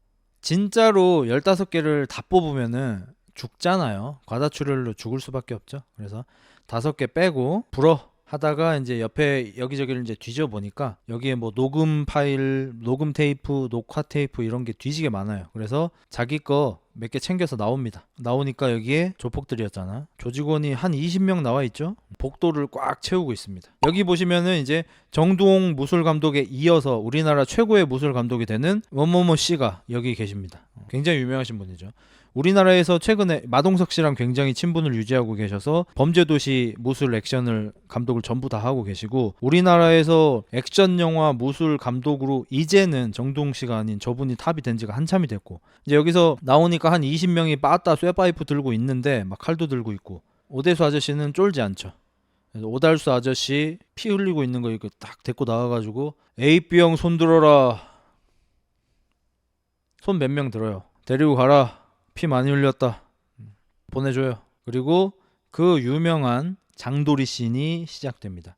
진짜로 15개를 다 뽑으면은 죽잖아요. 과다출혈로 죽을 수밖에 없죠. 그래서 5개 빼고 불어 하다가 이제 옆에 여기저기를 이제 뒤져 보니까 여기에 뭐 녹음 파일, 녹음 테이프, 녹화 테이프 이런 게 뒤지게 많아요. 그래서 자기 거 몇 개 챙겨서 나옵니다. 나오니까 여기에 조폭들이었잖아. 조직원이 한 20명 나와 있죠. 복도를 꽉 채우고 있습니다. 여기 보시면은 이제 정두홍 무술 감독에 이어서 우리나라 최고의 무술 감독이 되는 원모모 씨가 여기 계십니다. 굉장히 유명하신 분이죠. 우리나라에서 최근에 마동석 씨랑 굉장히 친분을 유지하고 계셔서 범죄도시 무술 액션을 감독을 전부 다 하고 계시고, 우리나라에서 액션 영화 무술 감독으로 이제는 정두홍 씨가 아닌 저분이 탑이 된 지가 한참이 됐고, 이제 여기서 나오니까 한 20명이 빠따 쇠파이프 들고 있는데 막 칼도 들고 있고, 오대수 아저씨는 쫄지 않죠. 그래서 오달수 아저씨 피 흘리고 있는 거 이렇게 딱 데리고 나와가지고 AB형 손 들어라. 손 몇 명 들어요. 데리고 가라. 피 많이 흘렸다. 보내줘요. 그리고 그 유명한 장도리 씬이 시작됩니다.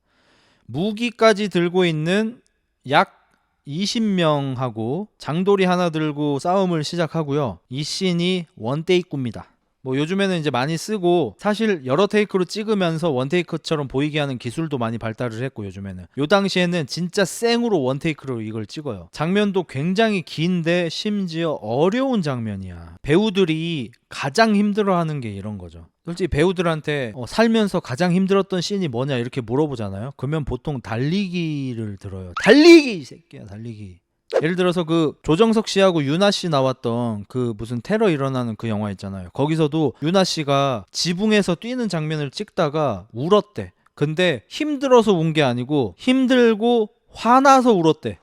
무기까지 들고 있는 약 20명하고 장도리 하나 들고 싸움을 시작하고요. 이 씬이 원테이크입니다. 뭐 요즘에는 이제 많이 쓰고, 사실 여러 테이크로 찍으면서 원테이크처럼 보이게 하는 기술도 많이 발달을 했고, 요즘에는 요 당시에는 진짜 생으로 원테이크로 이걸 찍어요. 장면도 굉장히 긴데 심지어 어려운 장면이야. 배우들이 가장 힘들어하는 게 이런 거죠. 솔직히 배우들한테 살면서 가장 힘들었던 씬이 뭐냐 이렇게 물어보잖아요. 그러면 보통 달리기를 들어요. 달리기 이 새끼야, 달리기. 예를 들어서 그 조정석 씨하고 유나 씨 나왔던 그 무슨 테러 일어나는 그 영화 있잖아요. 거기서도 유나 씨가 지붕에서 뛰는 장면을 찍다가 울었대. 근데 힘들어서 운 게 아니고 힘들고 화나서 울었대.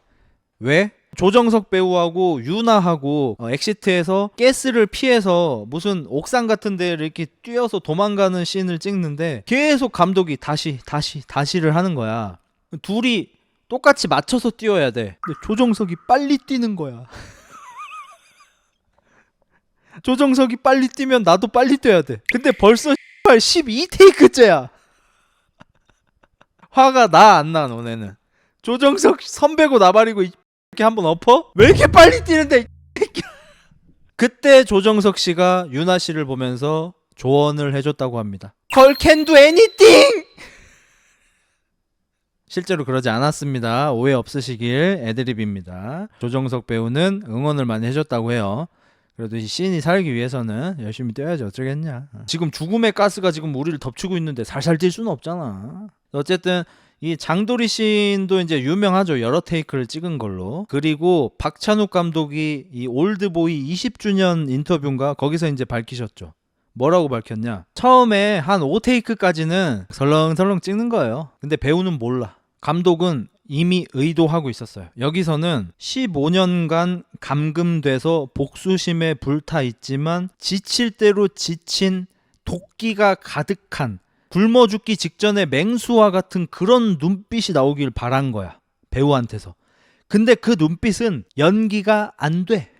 왜? 조정석 배우하고 유나하고 엑시트에서 가스를 피해서 무슨 옥상 같은 데를 이렇게 뛰어서 도망가는 씬을 찍는데 계속 감독이 다시를 하는 거야. 둘이 똑같이 맞춰서 뛰어야 돼. 근데 조정석이 빨리 뛰는 거야. 조정석이 빨리 뛰면 나도 빨리 뛰어야 돼. 근데 벌써 12테이크째야. 화가 나 안 나 너네는. 조정석 선배고 나발이고 이렇게 한번 엎어? 왜 이렇게 빨리 뛰는데? 그때 조정석 씨가 유나 씨를 보면서 조언을 해줬다고 합니다. Girl can do anything! 실제로 그러지 않았습니다. 오해 없으시길. 애드립입니다. 조정석 배우는 응원을 많이 해줬다고 해요. 그래도 이 씬이 살기 위해서는 열심히 뛰어야지 어쩌겠냐. 지금 죽음의 가스가 지금 우리를 덮치고 있는데 살살 뛸 수는 없잖아. 어쨌든 이 장도리 씬도 이제 유명하죠. 여러 테이크를 찍은 걸로. 그리고 박찬욱 감독이 이 올드보이 20주년 인터뷰인가 거기서 이제 밝히셨죠. 뭐라고 밝혔냐? 처음에 한 5테이크까지는 설렁설렁 찍는 거예요. 근데 배우는 몰라. 감독은 이미 의도하고 있었어요. 여기서는 15년간 감금돼서 복수심에 불타 있지만 지칠 대로 지친 도끼가 가득한 굶어 죽기 직전의 맹수와 같은 그런 눈빛이 나오길 바란 거야. 배우한테서. 근데 그 눈빛은 연기가 안 돼.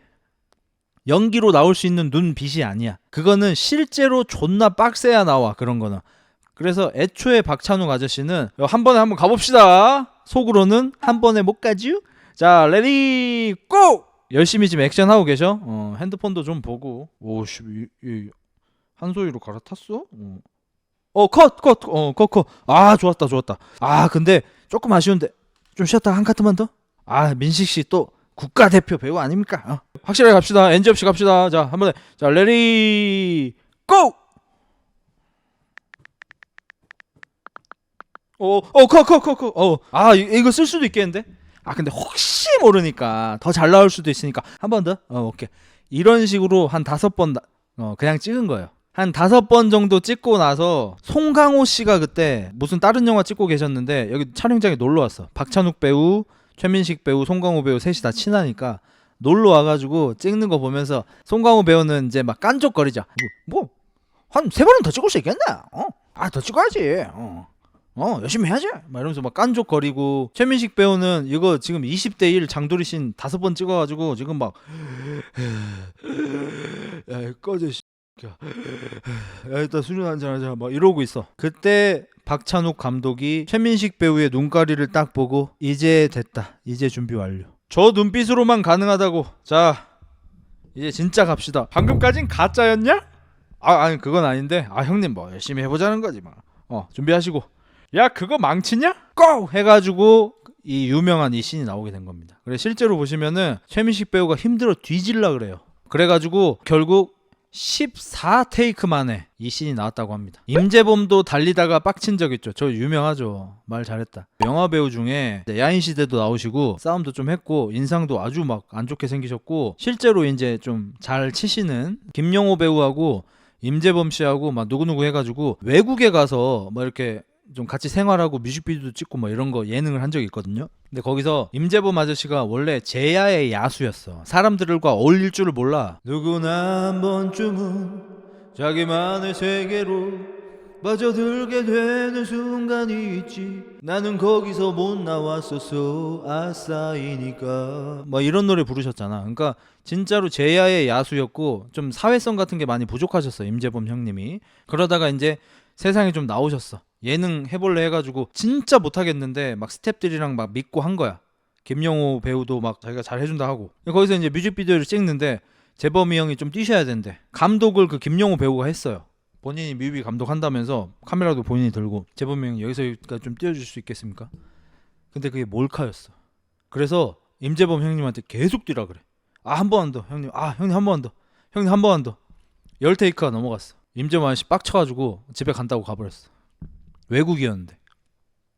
연기로 나올 수 있는 눈빛이 아니야. 그거는 실제로 존나 빡세야 나와. 그런 거는. 그래서 애초에 박찬욱 아저씨는 한 번에 한번 가봅시다. 속으로는 한 번에 못 가지요? 자, 레디 고! 열심히 지금 액션하고 계셔. 핸드폰도 좀 보고. 오씨, 한소희로 갈아탔어? 컷. 아, 좋았다. 아, 근데 조금 아쉬운데 좀 쉬었다가 한 카트만 더? 아, 민식씨 또 국가대표 배우 아닙니까? 확실하게 갑시다. NG 없이 갑시다. 자, 한 번에. 자, 레디 고! 컷. 아, 이거 쓸 수도 있겠는데? 아, 근데 혹시 모르니까 더 잘 나올 수도 있으니까 한 번 더? 오케이. 이런 식으로 한 5번 그냥 찍은 거예요. 한 5번 정도 찍고 나서 송강호 씨가 그때 무슨 다른 영화 찍고 계셨는데 여기 촬영장에 놀러 왔어. 박찬욱 배우, 최민식 배우, 송강호 배우 셋이 다 친하니까 놀러 와가지고 찍는 거 보면서 송강호 배우는 이제 막 깐족거리자. 한 3번은 더 찍을 수 있겠나? 더 찍어야지. 열심히 해야지. 막 이러면서 막 깐족거리고, 최민식 배우는 이거 지금 20대 1 장도리 씬 5번 찍어가지고 지금 막 야, 꺼져 야, 일단 수준 한잔 하자 막 이러고 있어. 그때 박찬욱 감독이 최민식 배우의 눈가리를 딱 보고 이제 됐다. 이제 준비 완료. 저 눈빛으로만 가능하다고. 자, 이제 진짜 갑시다. 방금까진 가짜였냐? 아니 그건 아닌데. 형님 뭐 열심히 해보자는 거지 뭐. 준비하시고. 야, 그거 망치냐? 고! 해가지고 이 유명한 이 씬이 나오게 된 겁니다. 그래 실제로 보시면은 최민식 배우가 힘들어 뒤질라 그래요. 그래가지고 결국 14테이크 만에 이 씬이 나왔다고 합니다. 임재범도 달리다가 빡친 적 있죠. 저 유명하죠. 말 잘했다. 영화 배우 중에 야인시대도 나오시고 싸움도 좀 했고 인상도 아주 막 안 좋게 생기셨고 실제로 이제 좀 잘 치시는 김영호 배우하고 임재범 씨하고 막 누구누구 해가지고 외국에 가서 막 이렇게 좀 같이 생활하고 뮤직비디오도 찍고 뭐 이런 거 예능을 한 적이 있거든요. 근데 거기서 임재범 아저씨가 원래 제야의 야수였어. 사람들과 어울릴 줄을 몰라. 누구나 한 번쯤은 자기만의 세계로 빠져들게 되는 순간이 있지. 나는 거기서 못 나왔었어. 아싸이니까. 뭐 이런 노래 부르셨잖아. 그러니까 진짜로 제야의 야수였고 좀 사회성 같은 게 많이 부족하셨어. 임재범 형님이. 그러다가 이제 세상에 좀 나오셨어. 예능 해볼래 해가지고 진짜 못하겠는데 막 스탭들이랑 막 믿고 한 거야. 김영호 배우도 막 자기가 잘 해준다 하고. 거기서 이제 뮤직비디오를 찍는데 재범이 형이 좀 뛰셔야 된대. 감독을 그 김영호 배우가 했어요. 본인이 뮤비 감독한다면서 카메라도 본인이 들고 재범이 형이 여기서 여기까지 좀 띄워줄 수 있겠습니까? 근데 그게 몰카였어. 그래서 임재범 형님한테 계속 뛰라 그래. 한 번 더 형님. 형님 한 번 더. 형님 한 번 더. 10테이크가 넘어갔어. 임재범 아저씨 빡쳐가지고 집에 간다고 가버렸어. 외국이었는데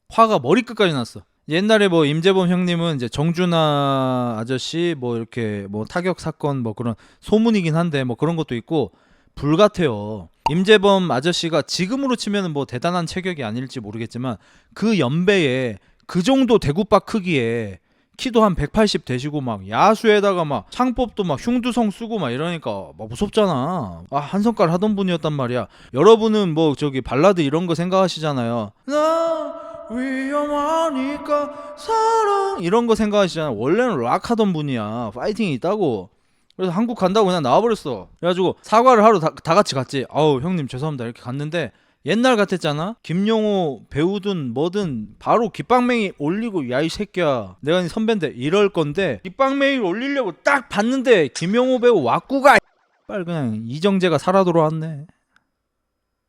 화가 머리끝까지 났어. 옛날에 뭐 임재범 형님은 이제 정준하 아저씨 뭐 이렇게 뭐 타격 사건 뭐 그런 소문이긴 한데 뭐 그런 것도 있고 불같아요. 임재범 아저씨가 지금으로 치면은 뭐 대단한 체격이 아닐지 모르겠지만 그 연배에 그 정도 대구박 크기에 키도 한 180 되시고 막 야수에다가 막 창법도 막 흉두성 쓰고 막 이러니까 막 무섭잖아. 한 손가락 하던 분이었단 말이야. 여러분은 뭐 저기 발라드 이런 거 생각하시잖아요. 나 위험하니까 사랑 이런 거 생각하시잖아. 원래는 락 하던 분이야. 파이팅이 있다고. 그래서 한국 간다고 그냥 나와버렸어. 그래가지고 사과를 하러 다 같이 갔지. 형님 죄송합니다 이렇게 갔는데 옛날 같았잖아. 김용호 배우든 뭐든 바로 깃방맹이 올리고 야 이 새끼야 내가 네 선배인데 이럴 건데 깃방맹이 올리려고 딱 봤는데 김용호 배우 왁구가 빨리 그냥 이정재가 살아 돌아왔네.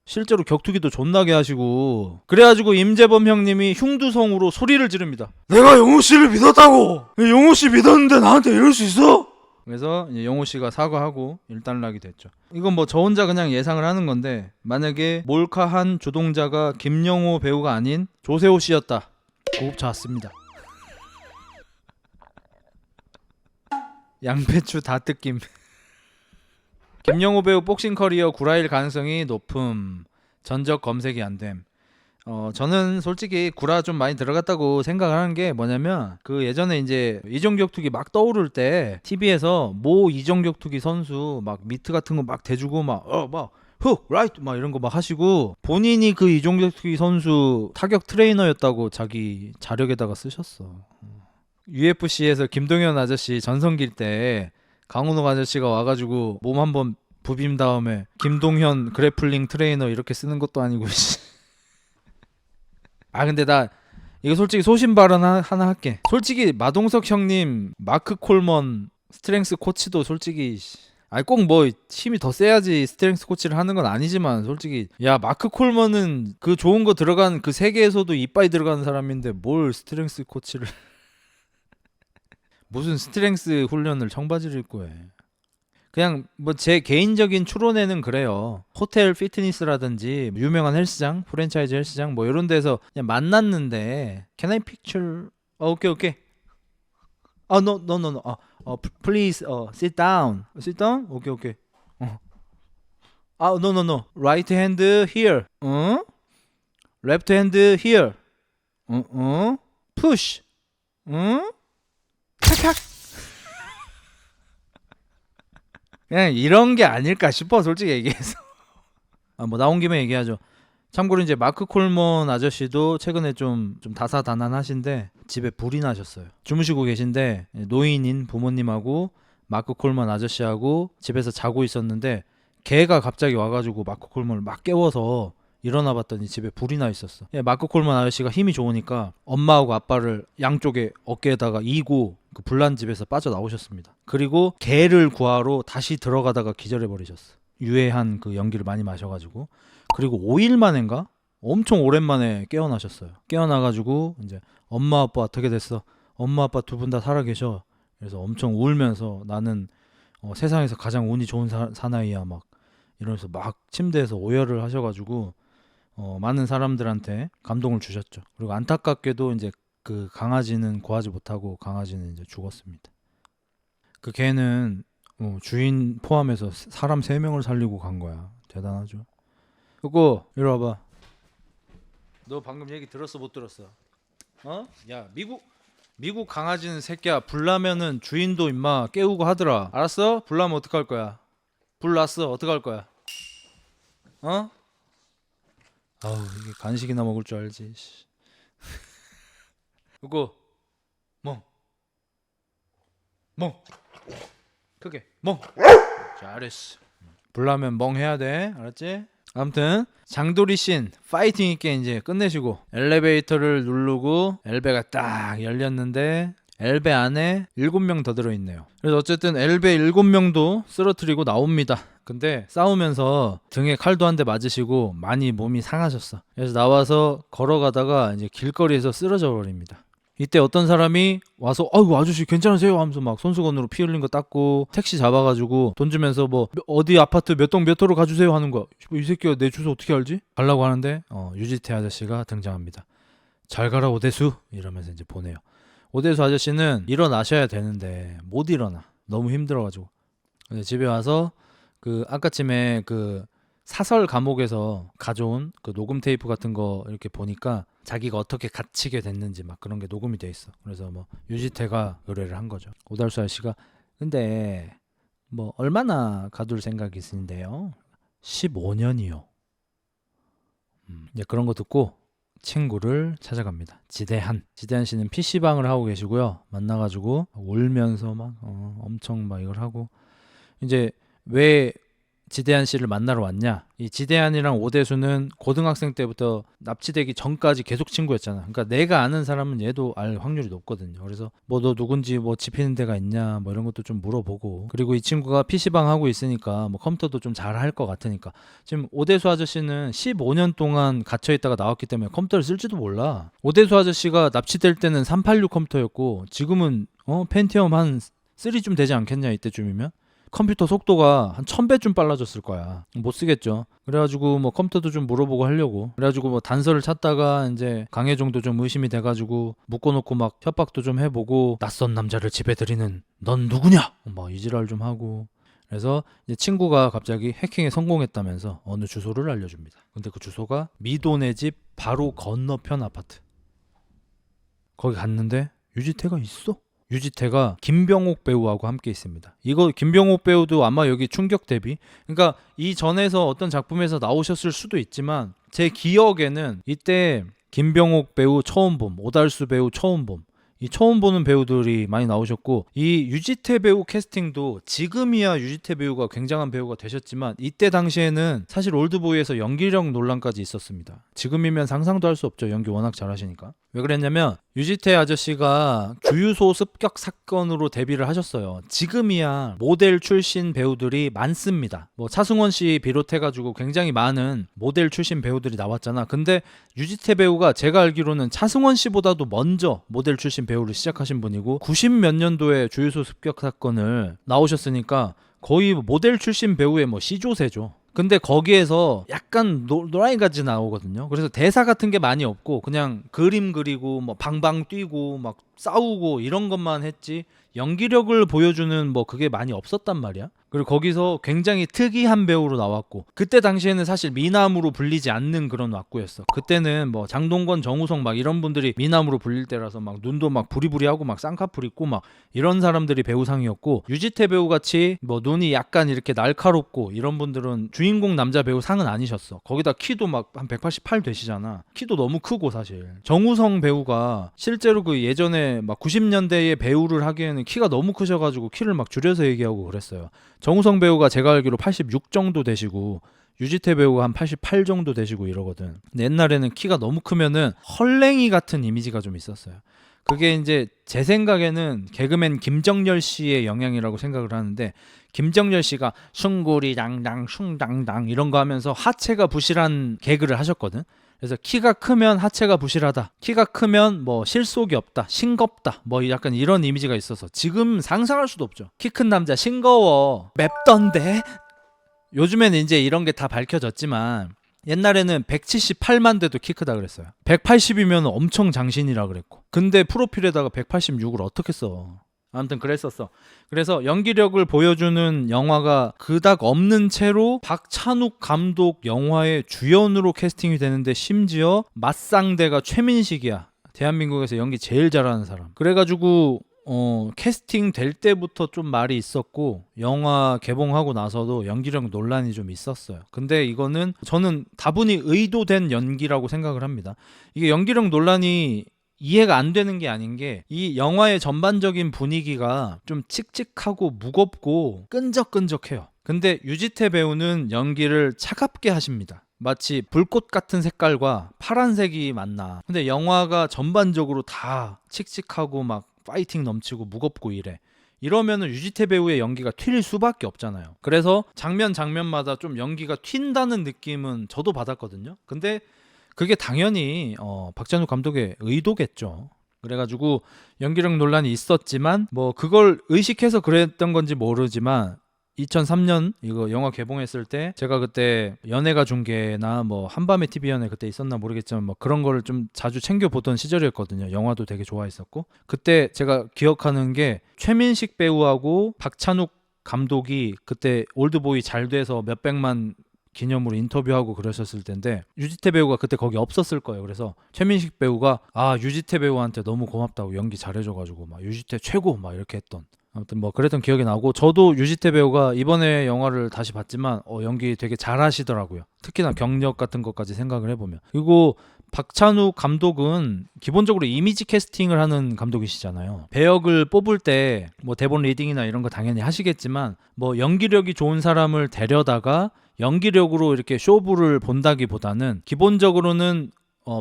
실제로 격투기도 존나게 하시고. 그래가지고 임재범 형님이 흉두성으로 소리를 지릅니다. 내가 영호씨를 믿었다고. 영호씨 믿었는데 나한테 이럴 수 있어? 그래서 이제 영호씨가 사과하고 일단락이 됐죠. 이건 뭐 저 혼자 그냥 예상을 하는 건데 만약에 몰카한 주동자가 김영호 배우가 아닌 조세호 씨였다. 고급차 왔습니다. 양배추 다 뜯김. 김영호 배우 복싱 커리어 구라일 가능성이 높음. 전적 검색이 안됨. 저는 솔직히 구라 좀 많이 들어갔다고 생각을 하는 게 뭐냐면, 그 예전에 이제 이종격투기 막 떠오를 때 TV에서 모 이종격투기 선수 막 미트 같은 거 막 대주고 훅 라이트 막 이런 거 막 하시고, 본인이 그 이종격투기 선수 타격 트레이너였다고 자기 자력에다가 쓰셨어. UFC에서 김동현 아저씨 전성기일 때 강훈호 아저씨가 와가지고 몸 한번 부빔 다음에 김동현 그래플링 트레이너 이렇게 쓰는 것도 아니고. 근데 나 이거 솔직히 소신 발언 하나 할게. 솔직히 마동석 형님, 마크 콜먼 스트렝스 코치도 솔직히 꼭 뭐 힘이 더 세야지 스트렝스 코치를 하는 건 아니지만, 솔직히 야 마크 콜먼은 그 좋은 거 들어간 그 세계에서도 이빠이 들어가는 사람인데 뭘 스트렝스 코치를 무슨 스트렝스 훈련을 청바지를 입고 해. 그냥 뭐 제 개인적인 추론에는 그래요. 호텔 피트니스라든지 유명한 헬스장, 프랜차이즈 헬스장 뭐 이런 데서 그냥 만났는데 Can I picture? 오케이. No. Please sit down. Sit down? 오케이. No. Right hand here. Left hand here. Push. 칵칵. 그냥 이런 게 아닐까 싶어, 솔직히 얘기해서. 뭐 나온 김에 얘기하죠. 참고로 이제 마크 콜먼 아저씨도 최근에 좀 다사다난하신데 집에 불이 나셨어요. 주무시고 계신데 노인인 부모님하고 마크 콜먼 아저씨하고 집에서 자고 있었는데 개가 갑자기 와가지고 마크 콜먼을 막 깨워서 일어나 봤더니 집에 불이 나 있었어. 마크 콜먼 아저씨가 힘이 좋으니까 엄마하고 아빠를 양쪽에 어깨에다가 이고 그 불난 집에서 빠져나오셨습니다. 그리고 개를 구하러 다시 들어가다가 기절해버리셨어. 유해한 그 연기를 많이 마셔가지고. 그리고 5일 만인가? 엄청 오랜만에 깨어나셨어요. 깨어나가지고 이제 엄마 아빠 어떻게 됐어? 엄마 아빠 두 분 다 살아계셔. 그래서 엄청 울면서 나는 세상에서 가장 운이 좋은 사나이야 막 이러면서 막 침대에서 오열을 하셔가지고 많은 사람들한테 감동을 주셨죠. 그리고 안타깝게도 이제 그 강아지는 구하지 못하고 강아지는 이제 죽었습니다. 그 개는 주인 포함해서 사람 3명을 살리고 간 거야. 대단하죠. 그거 이리 와봐. 너 방금 얘기 들었어 못 들었어? 야 미국 강아지는 새끼야 불 나면은 주인도 임마 깨우고 하더라. 알았어? 불 나면 어떡할 거야? 불 났어 어떡할 거야? 이게 간식이나 먹을 줄 알지. 그거 멍 크게 멍. 잘했어. 불 나면 멍 해야 돼. 알았지? 아무튼 장도리 씬 파이팅 있게 이제 끝내시고 엘리베이터를 누르고 엘베가 딱 열렸는데 엘베 안에 7명 더 들어있네요. 그래서 어쨌든 엘베 7명도 쓰러뜨리고 나옵니다. 근데 싸우면서 등에 칼도 한 대 맞으시고 많이 몸이 상하셨어. 그래서 나와서 걸어가다가 이제 길거리에서 쓰러져 버립니다. 이때 어떤 사람이 와서 아이고 아저씨 괜찮으세요? 하면서 막 손수건으로 피 흘린 거 닦고 택시 잡아가지고 돈 주면서 뭐 어디 아파트 몇 동 몇 호로 가주세요 하는 거야. 이 새끼가 내 주소 어떻게 알지? 가려고 하는데 유지태 아저씨가 등장합니다. 잘 가라 오대수 이러면서 이제 보내요. 오대수 아저씨는 일어나셔야 되는데 못 일어나. 너무 힘들어가지고. 근데 집에 와서 그 아까쯤에 그 사설 감옥에서 가져온 그 녹음 테이프 같은 거 이렇게 보니까 자기가 어떻게 갇히게 됐는지 막 그런 게 녹음이 돼 있어. 그래서 뭐 유지태가 의뢰를 한 거죠. 오달수 아저씨가 근데 뭐 얼마나 가둘 생각이신데요? 15년이요. 이제 그런 거 듣고 친구를 찾아갑니다. 지대한 씨는 PC방을 하고 계시고요. 만나가지고 울면서 막 엄청 막 이걸 하고 이제 왜 지대한 씨를 만나러 왔냐? 이 지대한이랑 오대수는 고등학생 때부터 납치되기 전까지 계속 친구였잖아. 그러니까 내가 아는 사람은 얘도 알 확률이 높거든요. 그래서 뭐 너 누군지 뭐 집히는 데가 있냐 뭐 이런 것도 좀 물어보고 그리고 이 친구가 PC방 하고 있으니까 뭐 컴퓨터도 좀 잘 할 것 같으니까 지금 오대수 아저씨는 15년 동안 갇혀 있다가 나왔기 때문에 컴퓨터를 쓸지도 몰라. 오대수 아저씨가 납치될 때는 386 컴퓨터였고 지금은 펜티엄 한 3쯤 되지 않겠냐 이때쯤이면 컴퓨터 속도가 한 1000배쯤 빨라졌을 거야. 못 쓰겠죠. 그래가지고 뭐 컴퓨터도 좀 물어보고 하려고. 그래가지고 뭐 단서를 찾다가 이제 강혜정도 좀 의심이 돼가지고 묶어놓고 막 협박도 좀 해보고, 낯선 남자를 집에 들이는 넌 누구냐? 뭐 이지랄 좀 하고. 그래서 이제 친구가 갑자기 해킹에 성공했다면서 어느 주소를 알려줍니다. 근데 그 주소가 미도네 집 바로 건너편 아파트. 거기 갔는데 유지태가 있어. 유지태가 김병옥 배우하고 함께 있습니다. 이거 김병옥 배우도 아마 여기 충격 대비, 그러니까 이 전에서 어떤 작품에서 나오셨을 수도 있지만 제 기억에는 이때 김병옥 배우 처음 봄, 오달수 배우 처음 봄, 이 처음 보는 배우들이 많이 나오셨고, 이 유지태 배우 캐스팅도 지금이야 유지태 배우가 굉장한 배우가 되셨지만 이때 당시에는 사실 올드보이에서 연기력 논란까지 있었습니다. 지금이면 상상도 할 수 없죠. 연기 워낙 잘하시니까. 왜 그랬냐면 유지태 아저씨가 주유소 습격 사건으로 데뷔를 하셨어요. 지금이야 모델 출신 배우들이 많습니다. 뭐 차승원 씨 비롯해가지고 굉장히 많은 모델 출신 배우들이 나왔잖아. 근데 유지태 배우가 제가 알기로는 차승원 씨보다도 먼저 모델 출신 배우를 시작하신 분이고 90 몇 년도에 주유소 습격 사건을 나오셨으니까 거의 모델 출신 배우의 뭐 시조세죠. 근데 거기에서 약간 노라이같이 나오거든요. 그래서 대사 같은 게 많이 없고 그냥 그림 그리고 뭐 방방 뛰고 막 싸우고 이런 것만 했지 연기력을 보여주는 뭐 그게 많이 없었단 말이야. 그리고 거기서 굉장히 특이한 배우로 나왔고, 그때 당시에는 사실 미남으로 불리지 않는 그런 왁구였어. 그때는 뭐 장동건, 정우성 막 이런 분들이 미남으로 불릴 때라서 막 눈도 막 부리부리하고 막 쌍꺼풀 있고 막 이런 사람들이 배우상이었고, 유지태 배우 같이 뭐 눈이 약간 이렇게 날카롭고 이런 분들은 주인공 남자 배우 상은 아니셨어. 거기다 키도 막 한 188 되시잖아. 키도 너무 크고. 사실 정우성 배우가 실제로 그 예전에 막 90년대에 배우를 하기에는 키가 너무 크셔가지고 키를 막 줄여서 얘기하고 그랬어요. 정우성 배우가 제가 알기로 86 정도 되시고 유지태 배우가 한 88 정도 되시고 이러거든. 근데 옛날에는 키가 너무 크면은 헐랭이 같은 이미지가 좀 있었어요. 그게 이제 제 생각에는 개그맨 김정열 씨의 영향이라고 생각을 하는데, 김정열 씨가 숭구리 당당 숭당당 이런 거 하면서 하체가 부실한 개그를 하셨거든. 그래서 키가 크면 하체가 부실하다, 키가 크면 뭐 실속이 없다, 싱겁다, 뭐 약간 이런 이미지가 있어서 지금 상상할 수도 없죠. 키 큰 남자 싱거워, 맵던데. 요즘에는 이제 이런 게 다 밝혀졌지만 옛날에는 178만 돼도 키 크다 그랬어요. 180이면 엄청 장신이라 그랬고, 근데 프로필에다가 186을 어떻게 써. 아무튼 그랬었어. 그래서 연기력을 보여주는 영화가 그닥 없는 채로 박찬욱 감독 영화의 주연으로 캐스팅이 되는데 심지어 맞상대가 최민식이야. 대한민국에서 연기 제일 잘하는 사람. 그래가지고 캐스팅 될 때부터 좀 말이 있었고 영화 개봉하고 나서도 연기력 논란이 좀 있었어요. 근데 이거는 저는 다분히 의도된 연기라고 생각을 합니다. 이게 연기력 논란이 이해가 안 되는 게 아닌 게, 이 영화의 전반적인 분위기가 좀 칙칙하고 무겁고 끈적끈적해요. 근데 유지태 배우는 연기를 차갑게 하십니다. 마치 불꽃 같은 색깔과 파란색이 만나. 근데 영화가 전반적으로 다 칙칙하고 막 파이팅 넘치고 무겁고 이래. 이러면은 유지태 배우의 연기가 튈 수밖에 없잖아요. 그래서 장면마다 좀 연기가 튄다는 느낌은 저도 받았거든요. 근데 그게 당연히 박찬욱 감독의 의도겠죠. 그래가지고 연기력 논란이 있었지만 뭐 그걸 의식해서 그랬던 건지 모르지만 2003년 이거 영화 개봉했을 때 제가 그때 연예가 중계나 뭐 한밤의 TV 연예 그때 있었나 모르겠지만 뭐 그런 거를 좀 자주 챙겨 보던 시절이었거든요. 영화도 되게 좋아했었고, 그때 제가 기억하는 게 최민식 배우하고 박찬욱 감독이 그때 올드보이 잘 돼서 몇백만 기념으로 인터뷰하고 그러셨을 텐데 유지태 배우가 그때 거기 없었을 거예요. 그래서 최민식 배우가 유지태 배우한테 너무 고맙다고, 연기 잘해줘가지고 막 유지태 최고 막 이렇게 했던, 아무튼 뭐 그랬던 기억이 나고, 저도 유지태 배우가 이번에 영화를 다시 봤지만 연기 되게 잘하시더라고요. 특히나 경력 같은 것까지 생각을 해보면. 그리고 박찬욱 감독은 기본적으로 이미지 캐스팅을 하는 감독이시잖아요. 배역을 뽑을 때 뭐 대본 리딩이나 이런 거 당연히 하시겠지만 뭐 연기력이 좋은 사람을 데려다가 연기력으로 이렇게 쇼부를 본다기보다는 기본적으로는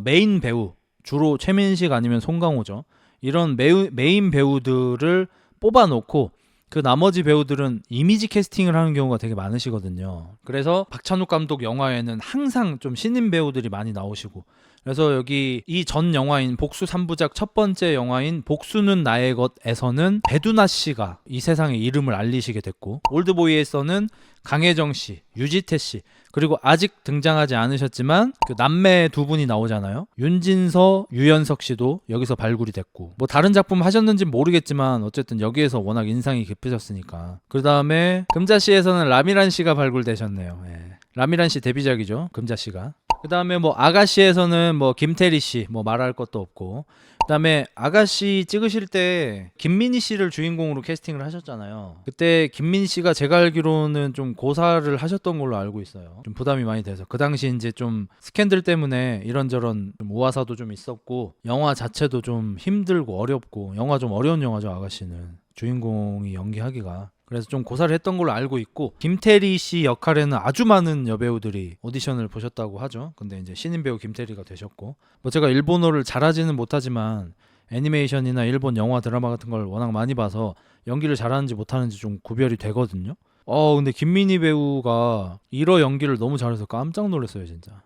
메인 배우, 주로 최민식 아니면 송강호죠. 이런 메인 배우들을 뽑아놓고 그 나머지 배우들은 이미지 캐스팅을 하는 경우가 되게 많으시거든요. 그래서 박찬욱 감독 영화에는 항상 좀 신인 배우들이 많이 나오시고, 그래서 여기 이 전 영화인 복수 3부작 첫 번째 영화인 복수는 나의 것에서는 배두나 씨가 이 세상에 이름을 알리시게 됐고, 올드보이에서는 강혜정 씨, 유지태 씨, 그리고 아직 등장하지 않으셨지만 그 남매 두 분이 나오잖아요. 윤진서, 유연석 씨도 여기서 발굴이 됐고, 뭐 다른 작품 하셨는지는 모르겠지만 어쨌든 여기에서 워낙 인상이 깊으셨으니까. 그 다음에 금자씨에서는 라미란 씨가 발굴되셨네요. 예. 라미란 씨 데뷔작이죠, 금자 씨가. 그 다음에 뭐 아가씨에서는 뭐 김태리 씨, 뭐 말할 것도 없고. 그 다음에 아가씨 찍으실 때 김민희 씨를 주인공으로 캐스팅을 하셨잖아요. 그때 김민희 씨가 제가 알기로는 좀 고사를 하셨던 걸로 알고 있어요. 좀 부담이 많이 돼서 그 당시 이제 좀 스캔들 때문에 이런저런 좀 우화사도 좀 있었고, 영화 자체도 좀 힘들고 어렵고, 영화 좀 어려운 영화죠. 아가씨는 주인공이 연기하기가. 그래서 좀 고사를 했던 걸로 알고 있고, 김태리 씨 역할에는 아주 많은 여배우들이 오디션을 보셨다고 하죠. 근데 이제 신인 배우 김태리가 되셨고, 뭐 제가 일본어를 잘하지는 못하지만 애니메이션이나 일본 영화 드라마 같은 걸 워낙 많이 봐서 연기를 잘하는지 못하는지 좀 구별이 되거든요. 근데 김민희 배우가 1화 연기를 너무 잘해서 깜짝 놀랐어요, 진짜.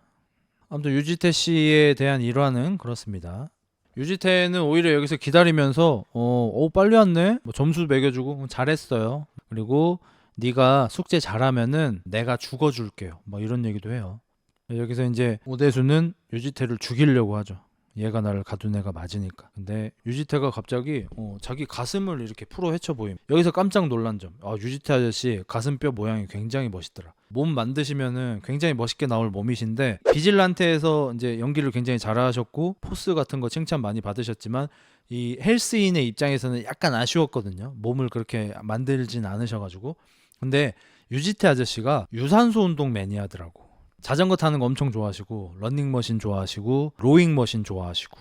아무튼 유지태 씨에 대한 일화는 그렇습니다. 유지태는 오히려 여기서 기다리면서 빨리 왔네, 뭐 점수 매겨주고 잘했어요, 그리고 네가 숙제 잘하면은 내가 죽어줄게요, 뭐 이런 얘기도 해요. 여기서 이제 오대수는 유지태를 죽이려고 하죠. 얘가 나를 가둔 애가 맞으니까. 근데 유지태가 갑자기 자기 가슴을 이렇게 풀어 헤쳐 보임. 여기서 깜짝 놀란 점, 유지태 아저씨 가슴뼈 모양이 굉장히 멋있더라. 몸 만드시면은 굉장히 멋있게 나올 몸이신데, 비질란테에서 이제 연기를 굉장히 잘하셨고 포스 같은 거 칭찬 많이 받으셨지만 이 헬스인의 입장에서는 약간 아쉬웠거든요. 몸을 그렇게 만들진 않으셔가지고. 근데 유지태 아저씨가 유산소 운동 매니아더라고. 자전거 타는 거 엄청 좋아하시고, 러닝머신 좋아하시고, 로잉머신 좋아하시고.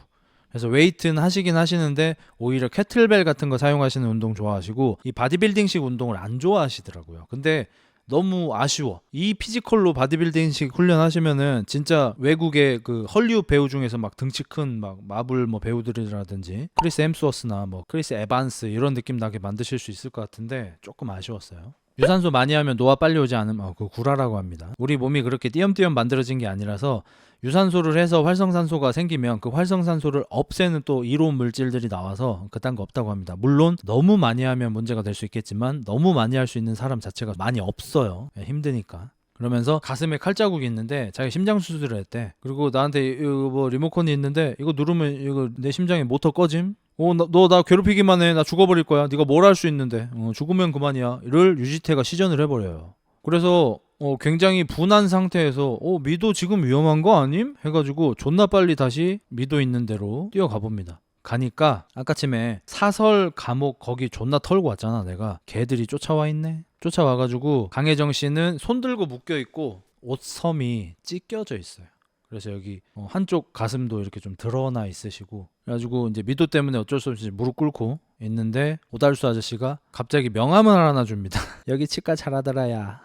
그래서 웨이트는 하시긴 하시는데 오히려 캐틀벨 같은 거 사용하시는 운동 좋아하시고, 이 바디빌딩식 운동을 안 좋아하시더라고요. 근데 너무 아쉬워. 이 피지컬로 바디빌딩식 훈련하시면은 진짜 외국의 그 헐리우드 배우 중에서 막 등치 큰 막 마블 뭐 배우들이라든지 크리스 햄스워스나 뭐 크리스 에반스 이런 느낌 나게 만드실 수 있을 것 같은데 조금 아쉬웠어요. 유산소 많이 하면 노화 빨리 오지 않으면 그 구라라고 합니다. 우리 몸이 그렇게 띄엄띄엄 만들어진 게 아니라서 유산소를 해서 활성산소가 생기면 그 활성산소를 없애는 또 이로운 물질들이 나와서 그딴 거 없다고 합니다. 물론 너무 많이 하면 문제가 될 수 있겠지만 너무 많이 할 수 있는 사람 자체가 많이 없어요. 힘드니까. 그러면서 가슴에 칼자국이 있는데 자기 심장 수술을 했대. 그리고 나한테 이거 뭐 리모컨이 있는데 이거 누르면 이거 내 심장에 모터 꺼짐? 너 나 괴롭히기만 해. 나 죽어버릴 거야. 네가 뭘 할 수 있는데. 죽으면 그만이야. 를 유지태가 시전을 해버려요. 그래서 굉장히 분한 상태에서 미도 지금 위험한 거 아님? 해가지고 존나 빨리 다시 미도 있는 데로 뛰어가 봅니다. 가니까 아까쯤에 사설 감옥 거기 존나 털고 왔잖아. 내가 걔들이 쫓아와 있네. 쫓아와가지고 강혜정 씨는 손 들고 묶여 있고 옷섬이 찢겨져 있어요. 그래서 여기 한쪽 가슴도 이렇게 좀 드러나 있으시고, 그래가지고 이제 미도 때문에 어쩔 수 없이 무릎 꿇고 있는데 오달수 아저씨가 갑자기 명함을 하나 줍니다. 여기 치과 잘하더라야.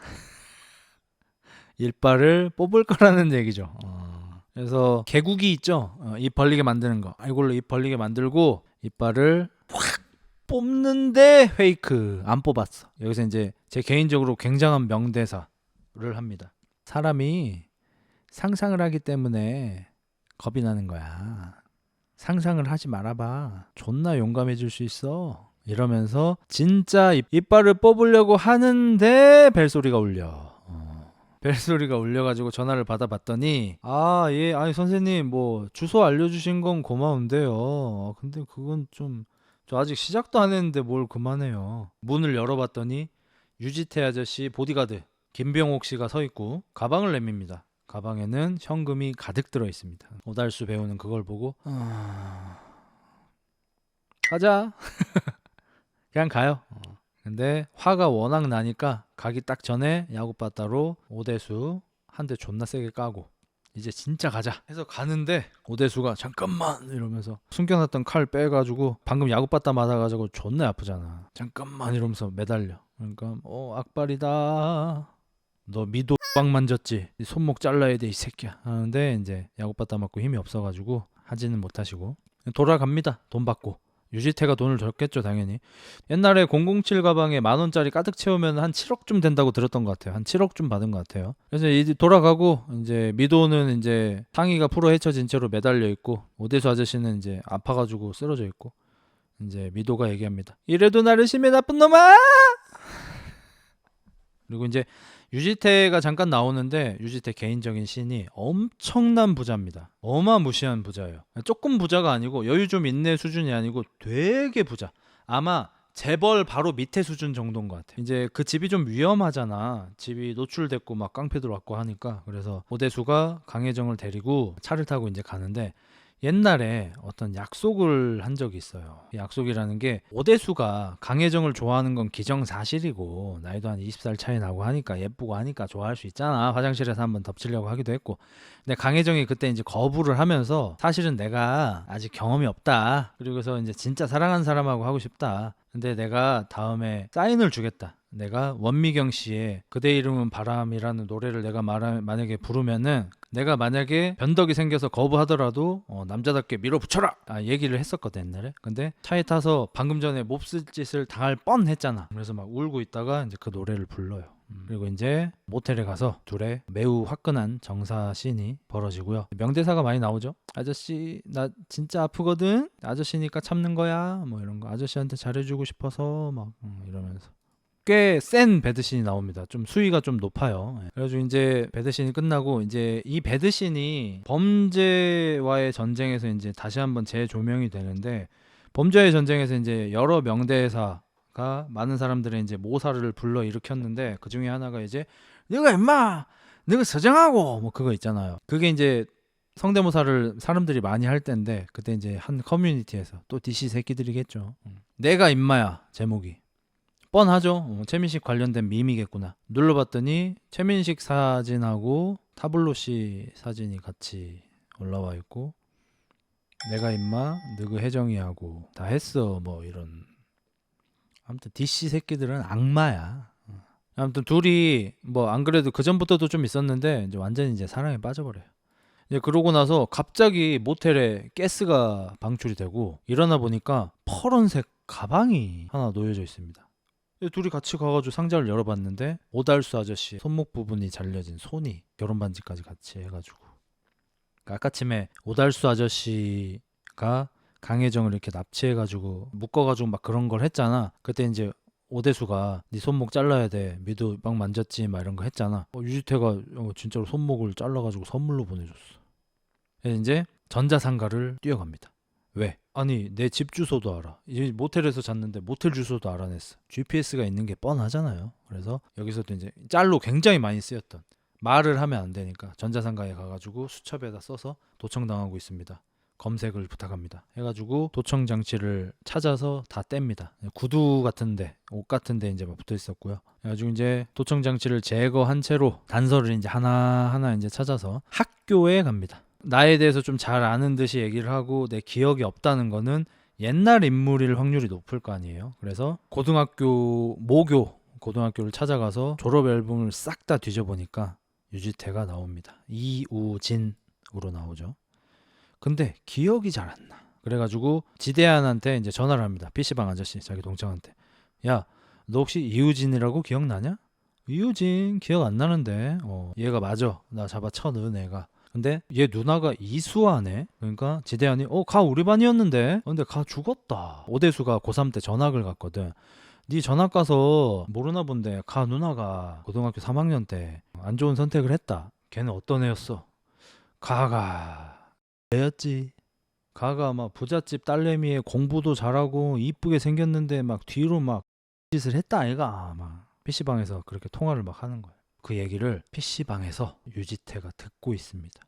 일발을 뽑을 거라는 얘기죠. 그래서 개구기 있죠, 입 벌리게 만드는 거. 이걸로 입 벌리게 만들고 이빨을 확 뽑는데 페이크, 안 뽑았어. 여기서 이제 제 개인적으로 굉장한 명대사를 합니다. 사람이 상상을 하기 때문에 겁이 나는 거야. 상상을 하지 말아봐. 존나 용감해질 수 있어. 이러면서 진짜 이빨을 뽑으려고 하는데 벨소리가 울려. 벨소리가 울려가지고 전화를 받아봤더니 예, 아니 선생님 뭐 주소 알려주신 건 고마운데요. 근데 그건 좀 저 아직 시작도 안 했는데 뭘 그만해요. 문을 열어봤더니 유지태 아저씨 보디가드 김병옥 씨가 서 있고 가방을 내밉니다. 가방에는 현금이 가득 들어 있습니다. 오달수 배우는 그걸 보고 가자. 그냥 가요. 근데 화가 워낙 나니까 가기 딱 전에 야구바따로 오대수 한 대 존나 세게 까고 이제 진짜 가자 해서 가는데 오대수가 잠깐만 이러면서 숨겨놨던 칼 빼가지고 방금 야구바따 맞아가지고 존나 아프잖아. 잠깐만 이러면서 매달려. 그러니까 악발이다. 너 미도 빡 만졌지? 손목 잘라야 돼 이 새끼야 하는데 이제 야구바따 맞고 힘이 없어가지고 하지는 못하시고 돌아갑니다. 돈 받고. 유지태가 돈을 줬겠죠 당연히. 옛날에 007 가방에 10,000원짜리 가득 채우면 한 7억쯤 된다고 들었던 것 같아요. 한 7억쯤 받은 것 같아요. 그래서 이제 돌아가고 이제 미도는 이제 상의가 풀어 헤쳐진 채로 매달려 있고 오대수 아저씨는 이제 아파가지고 쓰러져 있고 이제 미도가 얘기합니다. 이래도 나를 심해 나쁜 놈아! 그리고 이제 유지태가 잠깐 나오는데 유지태 개인적인 씬이 엄청난 부자입니다. 어마무시한 부자예요. 조금 부자가 아니고 여유 좀 있네 수준이 아니고 되게 부자. 아마 재벌 바로 밑에 수준 정도인 것 같아. 이제 그 집이 좀 위험하잖아. 집이 노출됐고 막 깡패 들어왔고 하니까. 그래서 오대수가 강혜정을 데리고 차를 타고 이제 가는데 옛날에 어떤 약속을 한 적이 있어요. 이 약속이라는 게 오대수가 강혜정을 좋아하는 건 기정사실이고 나이도 한 20살 차이 나고 하니까 예쁘고 하니까 좋아할 수 있잖아. 화장실에서 한번 덮치려고 하기도 했고. 근데 강혜정이 그때 이제 거부를 하면서 사실은 내가 아직 경험이 없다. 그리고서 이제 진짜 사랑하는 사람하고 하고 싶다. 근데 내가 다음에 사인을 주겠다. 내가 원미경 씨의 그대 이름은 바람이라는 노래를 내가 만약에 부르면은 내가 만약에 변덕이 생겨서 거부하더라도 남자답게 밀어붙여라 얘기를 했었거든 옛날에. 근데 차에 타서 방금 전에 몹쓸 짓을 당할 뻔했잖아. 그래서 막 울고 있다가 이제 그 노래를 불러요. 그리고 이제 모텔에 가서 둘의 매우 화끈한 정사 씬이 벌어지고요. 명대사가 많이 나오죠. 아저씨 나 진짜 아프거든. 아저씨니까 참는 거야. 뭐 이런 거. 아저씨한테 잘해주고 싶어서 막 이러면서. 꽤 센 배드신이 나옵니다. 좀 수위가 좀 높아요. 그래가지고 이제 배드신이 끝나고 이제 이 배드신이 범죄와의 전쟁에서 이제 다시 한번 재조명이 되는데 범죄와의 전쟁에서 이제 여러 명대사가 많은 사람들의 이제 모사를 불러 일으켰는데 그 중에 하나가 이제 네가 임마 네가 서정하고 뭐 그거 있잖아요. 그게 이제 성대모사를 사람들이 많이 할 때인데 그때 이제 한 커뮤니티에서 또 DC 새끼들이겠죠. 내가 임마야 제목이. 뻔하죠. 최민식 관련된 밈이겠구나. 눌러봤더니 최민식 사진하고 타블로 씨 사진이 같이 올라와 있고 내가 임마 너그 혜정이하고 다 했어 뭐 이런. 아무튼 DC 새끼들은 악마야. 아무튼 둘이 뭐 안 그래도 그 전부터도 좀 있었는데 이제 완전히 이제 사랑에 빠져버려요. 이제 그러고 나서 갑자기 모텔에 가스가 방출이 되고 일어나 보니까 파란색 가방이 하나 놓여져 있습니다. 둘이 같이 가가지고 상자를 열어봤는데 오달수 아저씨 손목 부분이 잘려진 손이 결혼 반지까지 같이 해가지고 아까쯤에 오달수 아저씨가 강혜정을 이렇게 납치해가지고 묶어가지고 막 그런 걸 했잖아. 그때 이제 오대수가 네 손목 잘라야 돼 미도 막 만졌지 막 이런 거 했잖아. 유지태가 진짜로 손목을 잘라가지고 선물로 보내줬어. 그래서 이제 전자상가를 뛰어갑니다. 왜? 아니 내 집 주소도 알아. 이 모텔에서 잤는데 모텔 주소도 알아냈어. GPS가 있는 게 뻔하잖아요. 그래서 여기서도 이제 짤로 굉장히 많이 쓰였던 말을 하면 안 되니까 전자상가에 가가지고 수첩에다 써서 도청당하고 있습니다. 검색을 부탁합니다. 해가지고 도청 장치를 찾아서 다 뗍니다. 구두 같은데 옷 같은데 이제 막 붙어 있었고요. 그래가지고 이제 도청 장치를 제거한 채로 단서를 이제 하나하나 이제 찾아서 학교에 갑니다. 나에 대해서 좀 잘 아는 듯이 얘기를 하고 내 기억이 없다는 거는 옛날 인물일 확률이 높을 거 아니에요. 그래서 고등학교 모교 고등학교를 찾아가서 졸업 앨범을 싹 다 뒤져보니까 유지태가 나옵니다. 이우진으로 나오죠. 근데 기억이 잘 안 나. 그래가지고 지대한한테 이제 전화를 합니다. PC방 아저씨 자기 동창한테. 야 너 혹시 이우진이라고 기억나냐? 이우진 기억 안 나는데 얘가 맞아. 나 잡아 쳐넣은 애가. 근데 얘 누나가 이수아네. 그러니까 지대한이 가 우리 반이었는데 근데 가 죽었다. 오대수가 고3 때 전학을 갔거든. 네 전학 가서 모르나 본데 가 누나가 고등학교 3학년 때 안 좋은 선택을 했다. 걔는 어떤 애였어? 가가 애였지. 가가 막 부잣집 딸내미에 공부도 잘하고 이쁘게 생겼는데 막 뒤로 막 짓을 했다 아이가. 막 PC방에서 그렇게 통화를 막 하는 거야. 그 얘기를 PC방에서 유지태가 듣고 있습니다.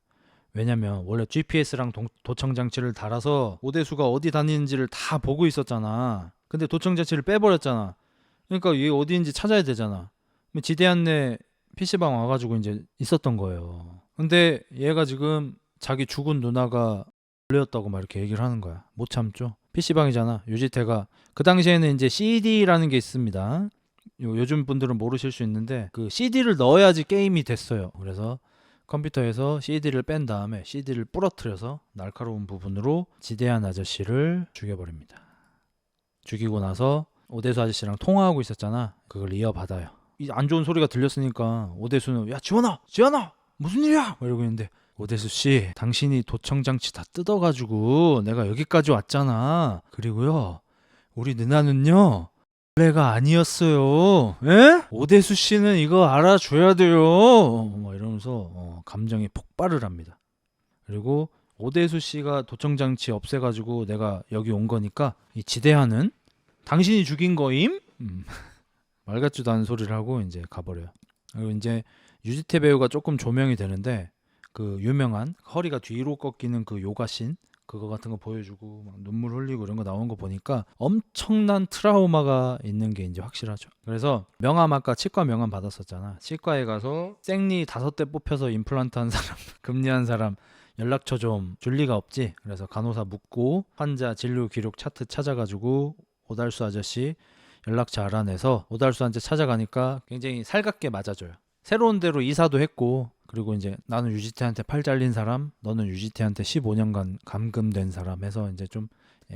왜냐면 원래 GPS랑 도청 장치를 달아서 오대수가 어디 다니는지를 다 보고 있었잖아. 근데 도청 장치를 빼버렸잖아. 그러니까 얘 어디인지 찾아야 되잖아. 지대한네 PC방 와가지고 이제 있었던 거예요. 근데 얘가 지금 자기 죽은 누나가 걸렸다고 막 이렇게 얘기를 하는 거야. 못 참죠. PC방이잖아. 유지태가 그 당시에는 이제 CD라는 게 있습니다. 요즘 분들은 모르실 수 있는데 그 CD를 넣어야지 게임이 됐어요. 그래서 컴퓨터에서 CD를 뺀 다음에 CD를 부러뜨려서 날카로운 부분으로 지대한 아저씨를 죽여버립니다. 죽이고 나서 오대수 아저씨랑 통화하고 있었잖아. 그걸 이어받아요. 이 안 좋은 소리가 들렸으니까 오대수는 야 지원아 무슨 일이야? 막 이러고 있는데 오대수 씨 당신이 도청장치 다 뜯어가지고 내가 여기까지 왔잖아. 그리고요 우리 누나는요 원래가 아니었어요. 에? 오대수 씨는 이거 알아줘야 돼요. 막 이러면서 감정이 폭발을 합니다. 그리고 오대수 씨가 도청장치 없애가지고 내가 여기 온 거니까 이 지대하는 당신이 죽인 거임? 말 같지도 않은 소리를 하고 이제 가버려요. 그리고 이제 유지태 배우가 조금 조명이 되는데 그 유명한 허리가 뒤로 꺾이는 그 요가씬 그거 같은 거 보여주고 막 눈물 흘리고 이런 거 나온 거 보니까 엄청난 트라우마가 있는 게 이제 확실하죠. 그래서 명함 아까 치과 명함 받았었잖아. 치과에 가서 생리 5대 뽑혀서 임플란트 한 사람 금리한 사람 연락처 좀 줄 리가 없지. 그래서 간호사 묻고 환자 진료 기록 차트 찾아가지고 오달수 아저씨 연락처 알아내서 오달수 한테 찾아가니까 굉장히 살갑게 맞아줘요. 새로운 데로 이사도 했고 그리고 이제 나는 유지태한테 팔 잘린 사람 너는 유지태한테 15년간 감금된 사람 해서 이제 좀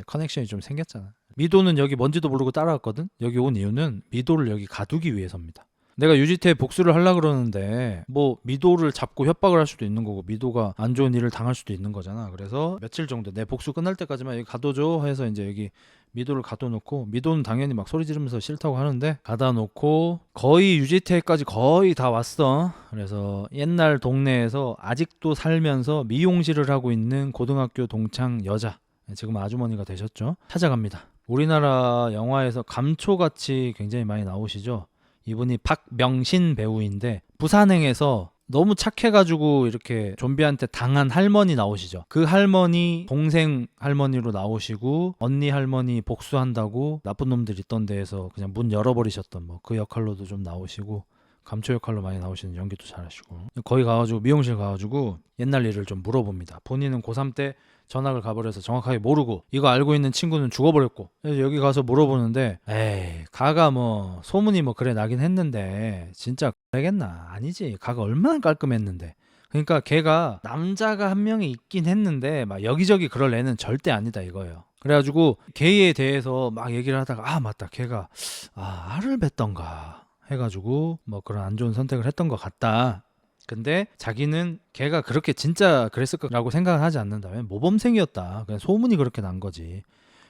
커넥션이 좀 생겼잖아. 미도는 여기 뭔지도 모르고 따라왔거든. 여기 온 이유는 미도를 여기 가두기 위해서입니다. 내가 유지태 복수를 하려고 그러는데 뭐 미도를 잡고 협박을 할 수도 있는 거고 미도가 안 좋은 일을 당할 수도 있는 거잖아. 그래서 며칠 정도 내 복수 끝날 때까지만 여기 가둬줘 해서 이제 여기 미도를 가둬놓고 미도는 당연히 막 소리 지르면서 싫다고 하는데 가둬놓고 거의 유지태까지 거의 다 왔어. 그래서 옛날 동네에서 아직도 살면서 미용실을 하고 있는 고등학교 동창 여자 지금 아주머니가 되셨죠. 찾아갑니다. 우리나라 영화에서 감초같이 굉장히 많이 나오시죠. 이분이 박명신 배우인데 부산행에서 너무 착해가지고 이렇게 좀비한테 당한 할머니 나오시죠. 그 할머니 동생 할머니로 나오시고 언니 할머니 복수한다고 나쁜 놈들 있던 데에서 그냥 문 열어버리셨던 뭐 그 역할로도 좀 나오시고 감초 역할로 많이 나오시는 연기도 잘하시고 거기 가가지고 미용실 가가지고 옛날 일을 좀 물어봅니다. 본인은 고3 때 전학을 가버려서 정확하게 모르고 이거 알고 있는 친구는 죽어버렸고 그래서 여기 가서 물어보는데 에이 가가 뭐 소문이 뭐 그래 나긴 했는데 진짜 그러겠나 아니지 가가 얼마나 깔끔했는데 그러니까 걔가 남자가 한 명이 있긴 했는데 막 여기저기 그럴 애는 절대 아니다 이거예요. 그래가지고 걔에 대해서 막 얘기를 하다가 아 맞다 걔가 알을 뱉던가 해가지고 뭐 그런 안 좋은 선택을 했던 것 같다. 근데 자기는 걔가 그렇게 진짜 그랬을 거라고 생각은 하지 않는다. 왜냐면 모범생이었다. 그냥 소문이 그렇게 난 거지.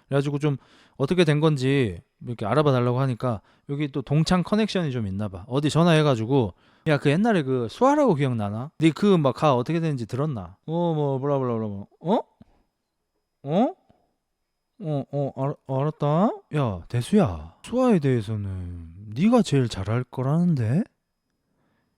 그래가지고 좀 어떻게 된 건지 이렇게 알아봐 달라고 하니까 여기 또 동창 커넥션이 좀 있나 봐. 어디 전화해가지고 야 그 옛날에 그 수아라고 기억나나? 네 그 막 가 어떻게 되는지 들었나? 뭐 블라블라블라 알았다. 야 대수야 수아에 대해서는 네가 제일 잘할 거라는데?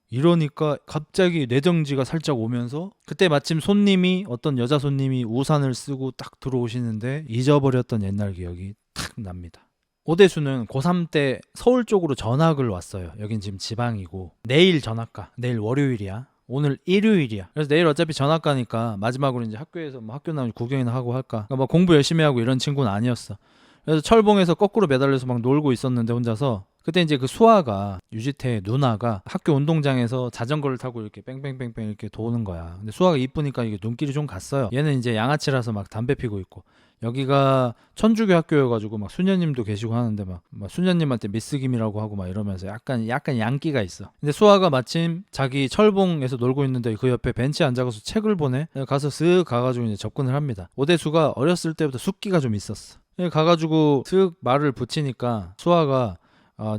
이러니까 갑자기 뇌정지가 살짝 오면서 그때 마침 손님이 어떤 여자 손님이 우산을 쓰고 딱 들어오시는데 잊어버렸던 옛날 기억이 탁 납니다. 오대수는 고3 때 서울 쪽으로 전학을 왔어요. 여긴 지금 지방이고 내일 전학 가. 내일 월요일이야. 오늘 일요일이야. 그래서 내일 어차피 전학 가니까 마지막으로 이제 학교에서 뭐 학교 나오면 구경이나 하고 할까. 그러니까 뭐 공부 열심히 하고 이런 친구는 아니었어. 그래서 철봉에서 거꾸로 매달려서 막 놀고 있었는데 혼자서 그때 이제 그 수아가 유지태의 누나가 학교 운동장에서 자전거를 타고 이렇게 뺑뺑뺑뺑 이렇게 도는 거야. 근데 수아가 이쁘니까 이게 눈길이 좀 갔어요. 얘는 이제 양아치라서 막 담배 피고 있고 여기가 천주교 학교여가지고 막 수녀님도 계시고 하는데 막 수녀님한테 미스김이라고 하고 막 이러면서 약간 양기가 있어. 근데 수아가 마침 자기 철봉에서 놀고 있는데 그 옆에 벤치에 앉아서 책을 보네. 가서 쓱 가가지고 이제 접근을 합니다. 오대수가 어렸을 때부터 숫기가 좀 있었어. 가가지고 쓱 말을 붙이니까 수아가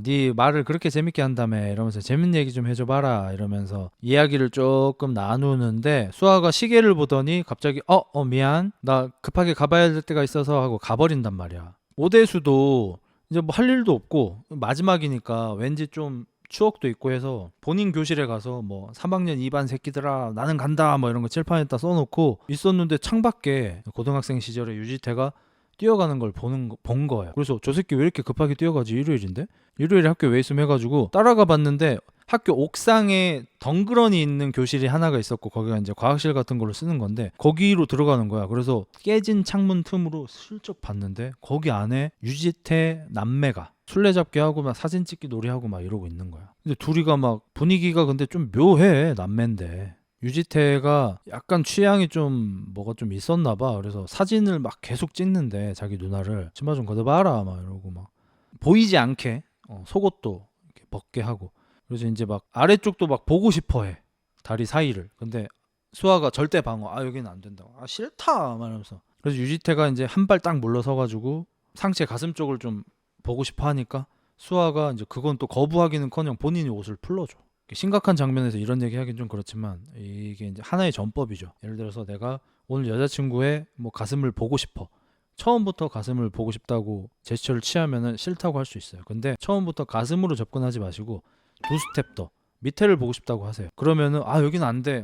네 말을 그렇게 재밌게 한다며 이러면서 재밌는 얘기 좀 해줘봐라 이러면서 이야기를 조금 나누는데 수아가 시계를 보더니 갑자기 미안 나 급하게 가봐야 될 때가 있어서 하고 가버린단 말이야. 오대수도 이제 뭐 할 일도 없고 마지막이니까 왠지 좀 추억도 있고 해서 본인 교실에 가서 뭐 3학년 2반 새끼들아 나는 간다 뭐 이런 거 칠판에다 써놓고 있었는데 창밖에 고등학생 시절에 유지태가 뛰어가는 걸 본 거예요. 그래서 저 새끼 왜 이렇게 급하게 뛰어가지 일요일인데? 일요일에 학교 왜 있음 해가지고 따라가 봤는데 학교 옥상에 덩그러니 있는 교실이 하나가 있었고 거기가 이제 과학실 같은 걸로 쓰는 건데 거기로 들어가는 거야. 그래서 깨진 창문 틈으로 슬쩍 봤는데 거기 안에 유지태 남매가 술래잡기 하고 막 사진 찍기 놀이하고 막 이러고 있는 거야. 근데 둘이가 막 분위기가 근데 좀 묘해 남매인데 유지태가 약간 취향이 좀 뭐가 좀 있었나 봐. 그래서 사진을 막 계속 찍는데 자기 누나를 치마 좀 걷어봐라 막 이러고 막 보이지 않게 속옷도 이렇게 벗게 하고. 그래서 이제 막 아래쪽도 막 보고 싶어해, 다리 사이를. 근데 수아가 절대 방어. 여기는 안 된다고. 싫다 말하면서. 그래서 유지태가 이제 한 발 딱 물러서가지고 상체 가슴 쪽을 좀 보고 싶어 하니까 수아가 이제 그건 또 거부하기는커녕 본인이 옷을 풀러줘. 심각한 장면에서 이런 얘기 하긴 좀 그렇지만 이게 이제 하나의 전법이죠. 예를 들어서 내가 오늘 여자친구의 뭐 가슴을 보고 싶어. 처음부터 가슴을 보고 싶다고 제스처를 취하면은 싫다고 할 수 있어요. 근데 처음부터 가슴으로 접근하지 마시고 두 스텝 더 밑에를 보고 싶다고 하세요. 그러면은 여기는 안 돼.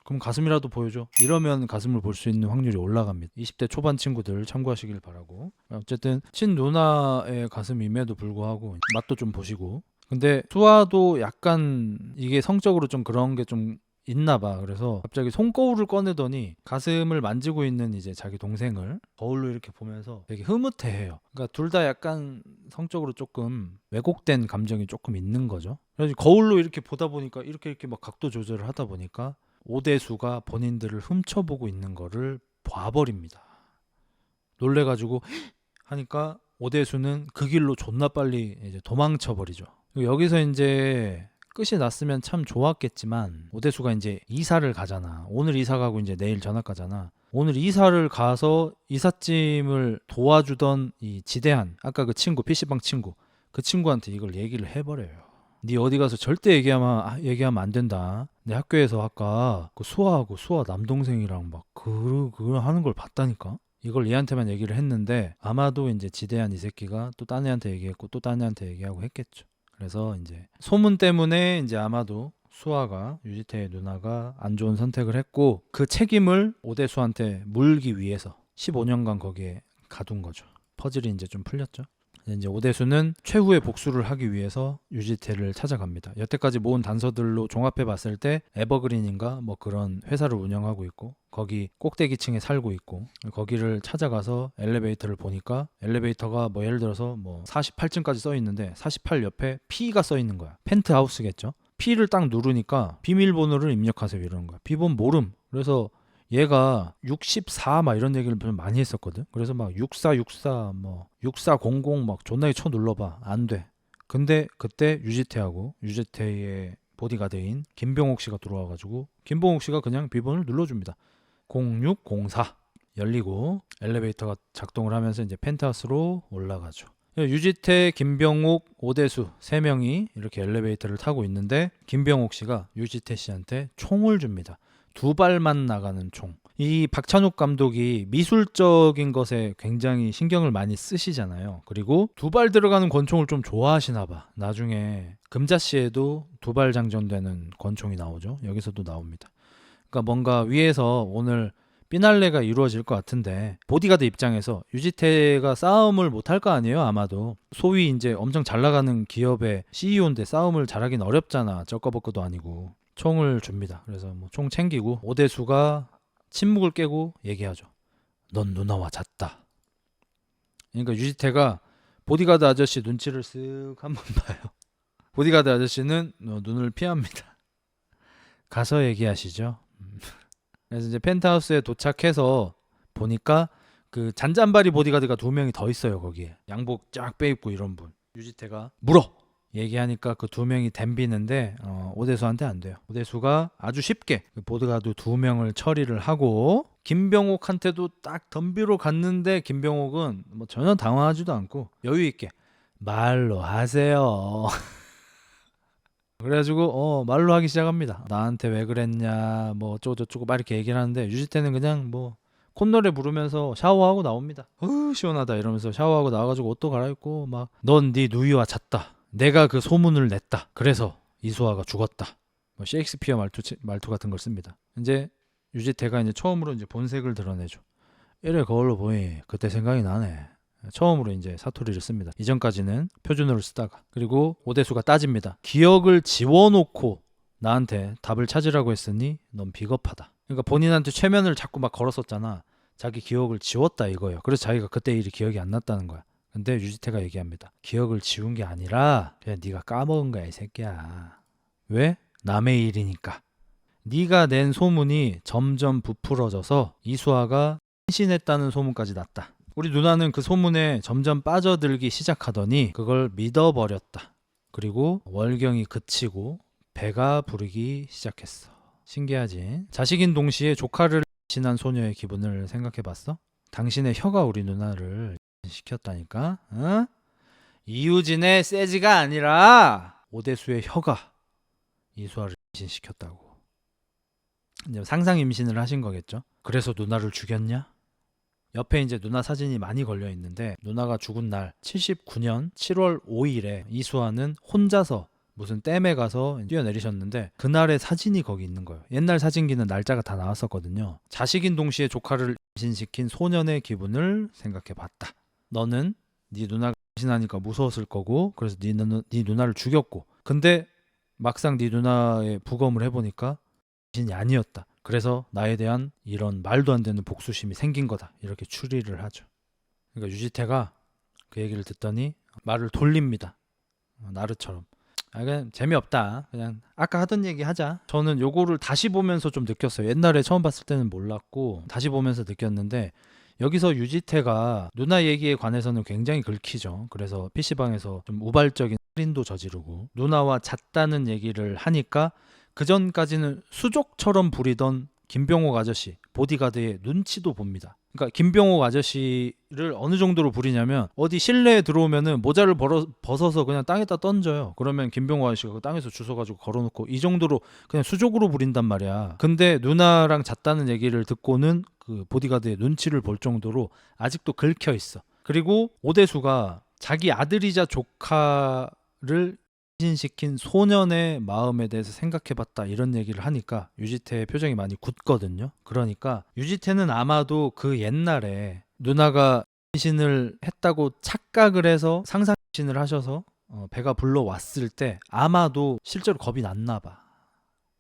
그럼 가슴이라도 보여줘. 이러면 가슴을 볼 수 있는 확률이 올라갑니다. 20대 초반 친구들 참고하시길 바라고. 어쨌든 친누나의 가슴임에도 불구하고 맛도 좀 보시고. 근데 수아도 약간 이게 성적으로 좀 그런 게 좀 있나 봐. 그래서 갑자기 손거울을 꺼내더니 가슴을 만지고 있는 이제 자기 동생을 거울로 이렇게 보면서 되게 흐뭇해해요. 그러니까 둘 다 약간 성적으로 조금 왜곡된 감정이 조금 있는 거죠. 그래서 거울로 이렇게 보다 보니까 이렇게 막 각도 조절을 하다 보니까 오대수가 본인들을 훔쳐보고 있는 거를 봐버립니다. 놀래가지고 하니까 오대수는 그 길로 존나 빨리 이제 도망쳐버리죠. 여기서 이제 끝이 났으면 참 좋았겠지만 오대수가 이제 이사를 가잖아. 오늘 이사 가고 이제 내일 전학 가잖아. 오늘 이사를 가서 이삿짐을 도와주던 이 지대한 아까 그 친구 PC방 친구 그 친구한테 이걸 얘기를 해버려요. 네 어디 가서 절대 얘기하면 안 된다. 내 학교에서 아까 그 수아하고 수아 남동생이랑 막 그걸 하는 걸 봤다니까. 이걸 얘한테만 얘기를 했는데 아마도 이제 지대한 이 새끼가 또 딴 애한테 얘기했고 또 딴 애한테 얘기하고 했겠죠. 그래서 이제 소문 때문에 이제 아마도 수아가 유지태의 누나가 안 좋은 선택을 했고 그 책임을 오대수한테 물기 위해서 15년간 거기에 가둔 거죠. 퍼즐이 이제 좀 풀렸죠. 이제 오대수는 최후의 복수를 하기 위해서 유지태를 찾아갑니다. 여태까지 모은 단서들로 종합해 봤을 때 에버그린인가 뭐 그런 회사를 운영하고 있고 거기 꼭대기층에 살고 있고 거기를 찾아가서 엘리베이터를 보니까 엘리베이터가 뭐 예를 들어서 뭐 48층까지 써 있는데 48 옆에 P가 써 있는 거야. 펜트하우스겠죠. P를 딱 누르니까 비밀번호를 입력하세요 이러는 거야. 비번 모름. 그래서 얘가 64 막 이런 얘기를 좀 많이 했었거든. 그래서 막 6464 뭐 6400 막 존나게 쳐 눌러봐. 안 돼. 근데 그때 유지태하고 유지태의 보디가드인 김병옥 씨가 들어와가지고 김병옥 씨가 그냥 비번을 눌러줍니다. 0604 열리고 엘리베이터가 작동을 하면서 이제 펜트하우스로 올라가죠. 유지태, 김병옥, 오대수 3명이 이렇게 엘리베이터를 타고 있는데 김병옥 씨가 유지태 씨한테 총을 줍니다. 2발만 나가는 총. 이 박찬욱 감독이 미술적인 것에 굉장히 신경을 많이 쓰시잖아요. 그리고 2발 들어가는 권총을 좀 좋아하시나 봐. 나중에 금자씨에도 2발 장전되는 권총이 나오죠. 여기서도 나옵니다. 그러니까 뭔가 위에서 오늘 피날레가 이루어질 것 같은데 보디가드 입장에서 유지태가 싸움을 못할 거 아니에요. 아마도 소위 이제 엄청 잘 나가는 기업의 CEO인데 싸움을 잘하긴 어렵잖아. 쩌꺼벅거도 아니고. 총을 줍니다. 그래서 뭐 총 챙기고 오대수가 침묵을 깨고 얘기하죠. 넌 누나와 잤다. 그러니까 유지태가 보디가드 아저씨 눈치를 쓱 한번 봐요. 보디가드 아저씨는 눈을 피합니다. 가서 얘기하시죠. 그래서 이제 펜트하우스에 도착해서 보니까 그 잔잔바리 보디가드가 2명이 더 있어요. 거기에 양복 쫙 빼입고 이런 분. 유지태가 물어 얘기하니까 그 2명이 덤비는데 오대수한테 안 돼요. 오대수가 아주 쉽게 그 보디가드 2명을 처리를 하고 김병옥한테도 딱 덤비러 갔는데 김병옥은 뭐 전혀 당황하지도 않고 여유 있게 말로 하세요. 그래가지고 말로 하기 시작합니다. 나한테 왜 그랬냐 뭐 어쩌고저쩌고 막 이렇게 얘기를 하는데 유지태는 그냥 뭐 콧노래 부르면서 샤워하고 나옵니다. 시원하다 이러면서 샤워하고 나와가지고 옷도 갈아입고 막 넌 네 누이와 잤다. 내가 그 소문을 냈다. 그래서 이수아가 죽었다. 뭐 셰익스피어 말투 같은 걸 씁니다. 이제 유지태가 이제 처음으로 이제 본색을 드러내죠. 이래 거울로 보니 그때 생각이 나네. 처음으로 이제 사투리를 씁니다. 이전까지는 표준어를 쓰다가. 그리고 오대수가 따집니다. 기억을 지워놓고 나한테 답을 찾으라고 했으니 넌 비겁하다. 그러니까 본인한테 최면을 자꾸 막 걸었었잖아. 자기 기억을 지웠다 이거예요. 그래서 자기가 그때 일이 기억이 안 났다는 거야. 근데 유지태가 얘기합니다. 기억을 지운 게 아니라 그냥 네가 까먹은 거야 이 새끼야. 왜? 남의 일이니까. 네가 낸 소문이 점점 부풀어져서 이수아가 신신했다는 소문까지 났다. 우리 누나는 그 소문에 점점 빠져들기 시작하더니 그걸 믿어버렸다. 그리고 월경이 그치고 배가 부르기 시작했어. 신기하지? 자식인 동시에 조카를 임신한 소녀의 기분을 생각해봤어? 당신의 혀가 우리 누나를 시켰다니까? 어? 이유진의 세지가 아니라 오대수의 혀가 이수아를 임신시켰다고. 이제 상상 임신을 하신 거겠죠? 그래서 누나를 죽였냐? 옆에 이제 누나 사진이 많이 걸려 있는데 누나가 죽은 날 79년 7월 5일에 이수아는 혼자서 무슨 댐에 가서 뛰어내리셨는데 그날의 사진이 거기 있는 거예요. 옛날 사진기는 날짜가 다 나왔었거든요. 자식인 동시에 조카를 임신시킨 소년의 기분을 생각해 봤다. 너는 네 누나가 임신하니까 무서웠을 거고 그래서 네 누나를 죽였고 근데 막상 네 누나의 부검을 해보니까 임신이 아니었다. 그래서 나에 대한 이런 말도 안 되는 복수심이 생긴 거다. 이렇게 추리를 하죠. 그러니까 유지태가 그 얘기를 듣더니 말을 돌립니다. 나르처럼. 그냥 재미없다. 그냥 아까 하던 얘기 하자. 저는 요거를 다시 보면서 좀 느꼈어요. 옛날에 처음 봤을 때는 몰랐고 다시 보면서 느꼈는데 여기서 유지태가 누나 얘기에 관해서는 굉장히 긁히죠. 그래서 PC방에서 좀 우발적인 살인도 저지르고 누나와 잤다는 얘기를 하니까 그 전까지는 수족처럼 부리던 김병옥 아저씨 보디가드의 눈치도 봅니다. 그러니까 김병옥 아저씨를 어느 정도로 부리냐면 어디 실내에 들어오면은 모자를 벗어서 그냥 땅에다 던져요. 그러면 김병옥 아저씨가 그 땅에서 주워가지고 걸어놓고 이 정도로 그냥 수족으로 부린단 말이야. 근데 누나랑 잤다는 얘기를 듣고는 그 보디가드의 눈치를 볼 정도로 아직도 긁혀 있어. 그리고 오대수가 자기 아들이자 조카를 임신시킨 소년의 마음에 대해서 생각해봤다 이런 얘기를 하니까 유지태의 표정이 많이 굳거든요. 그러니까 유지태는 아마도 그 옛날에 누나가 임신을 했다고 착각을 해서 상상 임신을 하셔서 배가 불러왔을 때 아마도 실제로 겁이 났나 봐.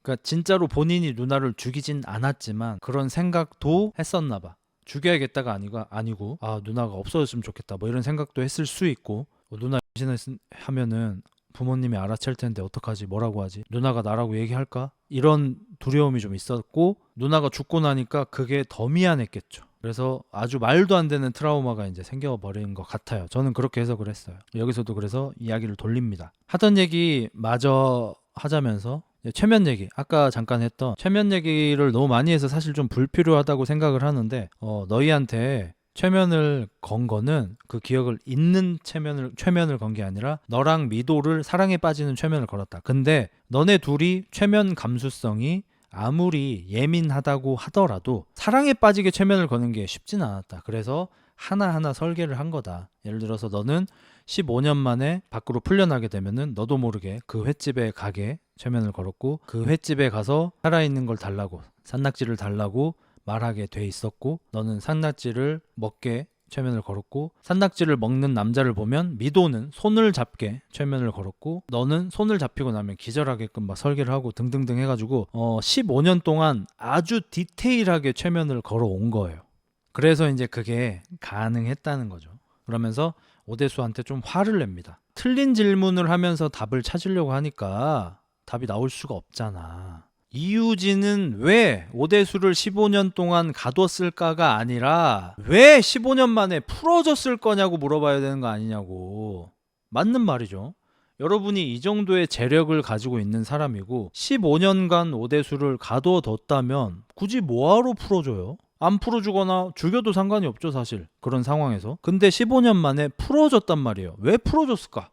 그러니까 진짜로 본인이 누나를 죽이진 않았지만 그런 생각도 했었나 봐. 죽여야겠다가 아니고 아 누나가 없어졌으면 좋겠다 뭐 이런 생각도 했을 수 있고 누나 임신하면은 부모님이 알아챌 텐데 어떡하지 뭐라고 하지 누나가 나라고 얘기할까 이런 두려움이 좀 있었고 누나가 죽고 나니까 그게 더 미안했겠죠. 그래서 아주 말도 안 되는 트라우마가 이제 생겨버린 것 같아요. 저는 그렇게 해석을 했어요. 여기서도 그래서 이야기를 돌립니다. 하던 얘기 마저 하자면서 최면 얘기 아까 잠깐 했던 최면 얘기를 너무 많이 해서 사실 좀 불필요하다고 생각을 하는데 너희한테 최면을 건 거는 그 기억을 잊는 최면을 건 게 아니라 너랑 미도를 사랑에 빠지는 최면을 걸었다. 근데 너네 둘이 최면 감수성이 아무리 예민하다고 하더라도 사랑에 빠지게 최면을 거는 게 쉽진 않았다. 그래서 하나하나 설계를 한 거다. 예를 들어서 너는 15년 만에 밖으로 풀려나게 되면은 너도 모르게 그 횟집에 가게 최면을 걸었고 그 횟집에 가서 살아있는 걸 달라고 산낙지를 달라고 말하게 돼 있었고 너는 산낙지를 먹게 최면을 걸었고 산낙지를 먹는 남자를 보면 미도는 손을 잡게 최면을 걸었고 너는 손을 잡히고 나면 기절하게끔 막 설계를 하고 등등등 해가지고 15년 동안 아주 디테일하게 최면을 걸어온 거예요. 그래서 이제 그게 가능했다는 거죠. 그러면서 오대수한테 좀 화를 냅니다. 틀린 질문을 하면서 답을 찾으려고 하니까 답이 나올 수가 없잖아. 이유진은 왜 오대수를 15년 동안 가뒀을까가 아니라 왜 15년 만에 풀어졌을 거냐고 물어봐야 되는 거 아니냐고. 맞는 말이죠. 여러분이 이 정도의 재력을 가지고 있는 사람이고 15년간 오대수를 가둬뒀다면 굳이 뭐하러 풀어줘요? 안 풀어주거나 죽여도 상관이 없죠 사실 그런 상황에서. 근데 15년 만에 풀어줬단 말이에요. 왜 풀어줬을까?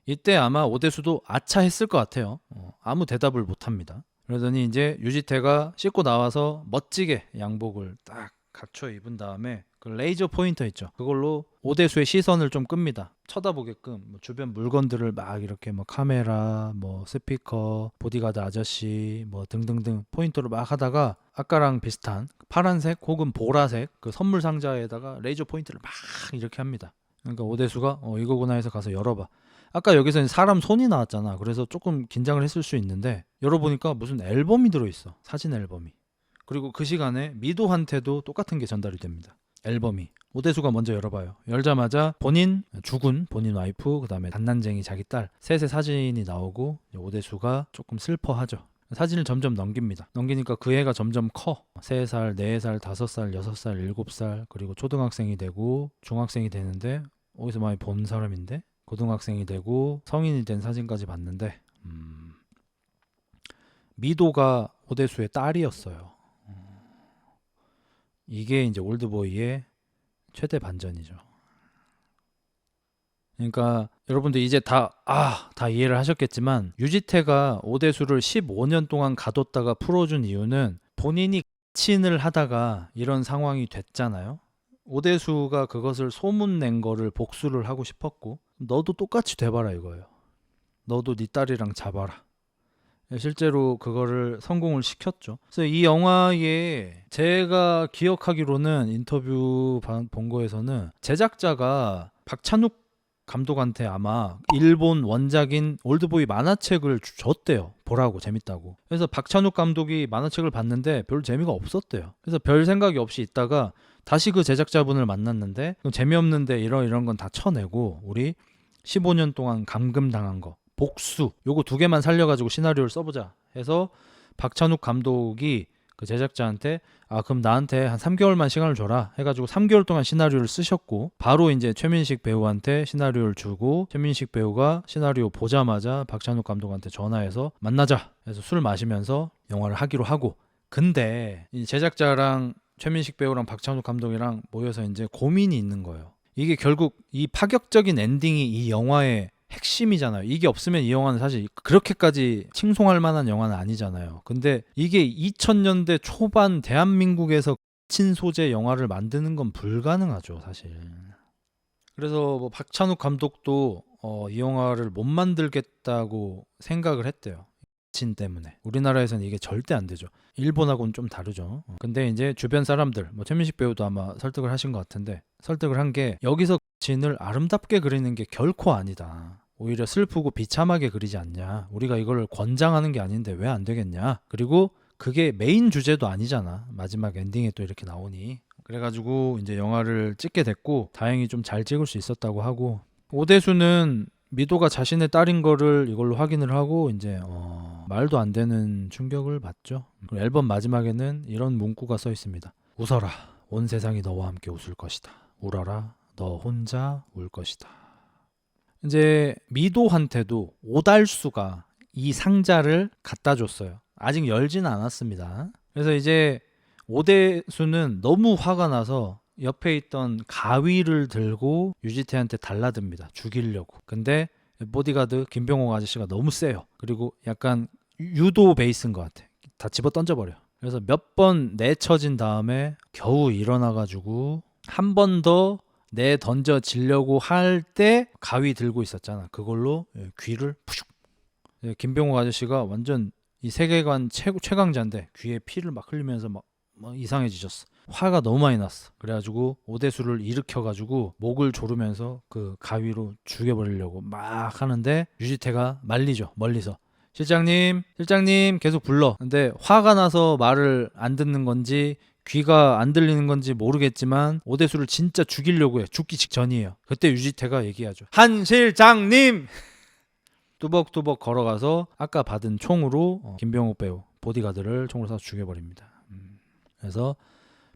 이때 아마 오대수도 아차 했을 것 같아요. 아무 대답을 못합니다. 그러더니 이제 유지태가 씻고 나와서 멋지게 양복을 딱 갖춰 입은 다음에 그 레이저 포인터 있죠. 그걸로 오대수의 시선을 좀 끕니다. 쳐다보게끔 뭐 주변 물건들을 막 이렇게 뭐 카메라, 뭐 스피커, 보디가드 아저씨 뭐 등등등 포인터를 막 하다가 아까랑 비슷한 파란색 혹은 보라색 그 선물 상자에다가 레이저 포인트를 막 이렇게 합니다. 그러니까 오대수가 이거구나 해서 가서 열어봐. 아까 여기서 사람 손이 나왔잖아. 그래서 조금 긴장을 했을 수 있는데 열어보니까 무슨 앨범이 들어있어. 사진 앨범이. 그리고 그 시간에 미도한테도 똑같은 게 전달이 됩니다. 앨범이. 오대수가 먼저 열어봐요. 열자마자 죽은 본인 와이프, 그 다음에 갓난쟁이 자기 딸 셋의 사진이 나오고 오대수가 조금 슬퍼하죠. 사진을 점점 넘깁니다. 넘기니까 그 애가 점점 커. 3살, 4살, 5살, 6살, 7살, 그리고 초등학생이 되고 중학생이 되는데 어디서 많이 본 사람인데 고등학생이 되고 성인이 된 사진까지 봤는데 미도가 오대수의 딸이었어요. 이게 이제 올드보이의 최대 반전이죠. 그러니까 여러분들 이제 다 이해를 하셨겠지만 유지태가 오대수를 15년 동안 가뒀다가 풀어준 이유는 본인이 친을 하다가 이런 상황이 됐잖아요. 오대수가 그것을 소문낸 거를 복수를 하고 싶었고 너도 똑같이 돼봐라 이거예요. 너도 네 딸이랑 잡아라. 실제로 그거를 성공을 시켰죠. 그래서 이 영화에 제가 기억하기로는 인터뷰 본 거에서는 제작자가 박찬욱 감독한테 아마 일본 원작인 올드보이 만화책을 줬대요. 보라고 재밌다고. 그래서 박찬욱 감독이 만화책을 봤는데 별 재미가 없었대요. 그래서 별 생각이 없이 있다가 다시 그 제작자분을 만났는데 재미없는데 이런 건 다 쳐내고 우리 15년 동안 감금당한 거 복수 요거 2개만 살려가지고 시나리오를 써보자 해서 박찬욱 감독이 그 제작자한테 그럼 나한테 한 3개월만 시간을 줘라 해가지고 3개월 동안 시나리오를 쓰셨고 바로 이제 최민식 배우한테 시나리오를 주고 최민식 배우가 시나리오 보자마자 박찬욱 감독한테 전화해서 만나자 해서 술 마시면서 영화를 하기로 하고 근데 이 제작자랑 최민식 배우랑 박찬욱 감독이랑 모여서 이제 고민이 있는 거예요. 이게 결국 이 파격적인 엔딩이 이 영화의 핵심이잖아요. 이게 없으면 이 영화는 사실 그렇게까지 칭송할 만한 영화는 아니잖아요. 근데 이게 2000년대 초반 대한민국에서 친 소재 영화를 만드는 건 불가능하죠, 사실. 그래서 뭐 박찬욱 감독도 이 영화를 못 만들겠다고 생각을 했대요. 친 때문에. 우리나라에서는 이게 절대 안 되죠. 일본하고는 좀 다르죠. 근데 이제 주변 사람들, 뭐 최민식 배우도 아마 설득을 하신 것 같은데 설득을 한 게 여기서 진을 아름답게 그리는 게 결코 아니다. 오히려 슬프고 비참하게 그리지 않냐. 우리가 이걸 권장하는 게 아닌데 왜 안 되겠냐. 그리고 그게 메인 주제도 아니잖아. 마지막 엔딩에 또 이렇게 나오니. 그래가지고 이제 영화를 찍게 됐고 다행히 좀 잘 찍을 수 있었다고 하고 오대수는 미도가 자신의 딸인 거를 이걸로 확인을 하고 이제 말도 안 되는 충격을 받죠. 그리고 앨범 마지막에는 이런 문구가 써 있습니다. 웃어라. 온 세상이 너와 함께 웃을 것이다. 울어라. 너 혼자 울 것이다. 이제 미도한테도 오달수가 이 상자를 갖다 줬어요. 아직 열지는 않았습니다. 그래서 이제 오대수는 너무 화가 나서 옆에 있던 가위를 들고 유지태한테 달라듭니다. 죽이려고. 근데 보디가드 김병옥 아저씨가 너무 세요. 그리고 약간 유도 베이스인 것 같아. 다 집어 던져버려. 그래서 몇 번 내쳐진 다음에 겨우 일어나가지고 한 번 더 내 던져지려고 할 때 가위 들고 있었잖아. 그걸로 귀를 푸슉. 김병옥 아저씨가 완전 이 세계관 최강자인데 귀에 피를 막 흘리면서 막 이상해지셨어. 화가 너무 많이 났어. 그래가지고 오대수를 일으켜가지고 목을 조르면서 그 가위로 죽여버리려고 막 하는데 유지태가 말리죠. 멀리서. 실장님 계속 불러. 근데 화가 나서 말을 안 듣는 건지 귀가 안 들리는 건지 모르겠지만 오대수를 진짜 죽이려고 해. 죽기 직전이에요. 그때 유지태가 얘기하죠. 한 실장님! 뚜벅뚜벅 걸어가서 아까 받은 총으로 김병옥 배우 보디가드를 총으로 쏴서 죽여버립니다. 그래서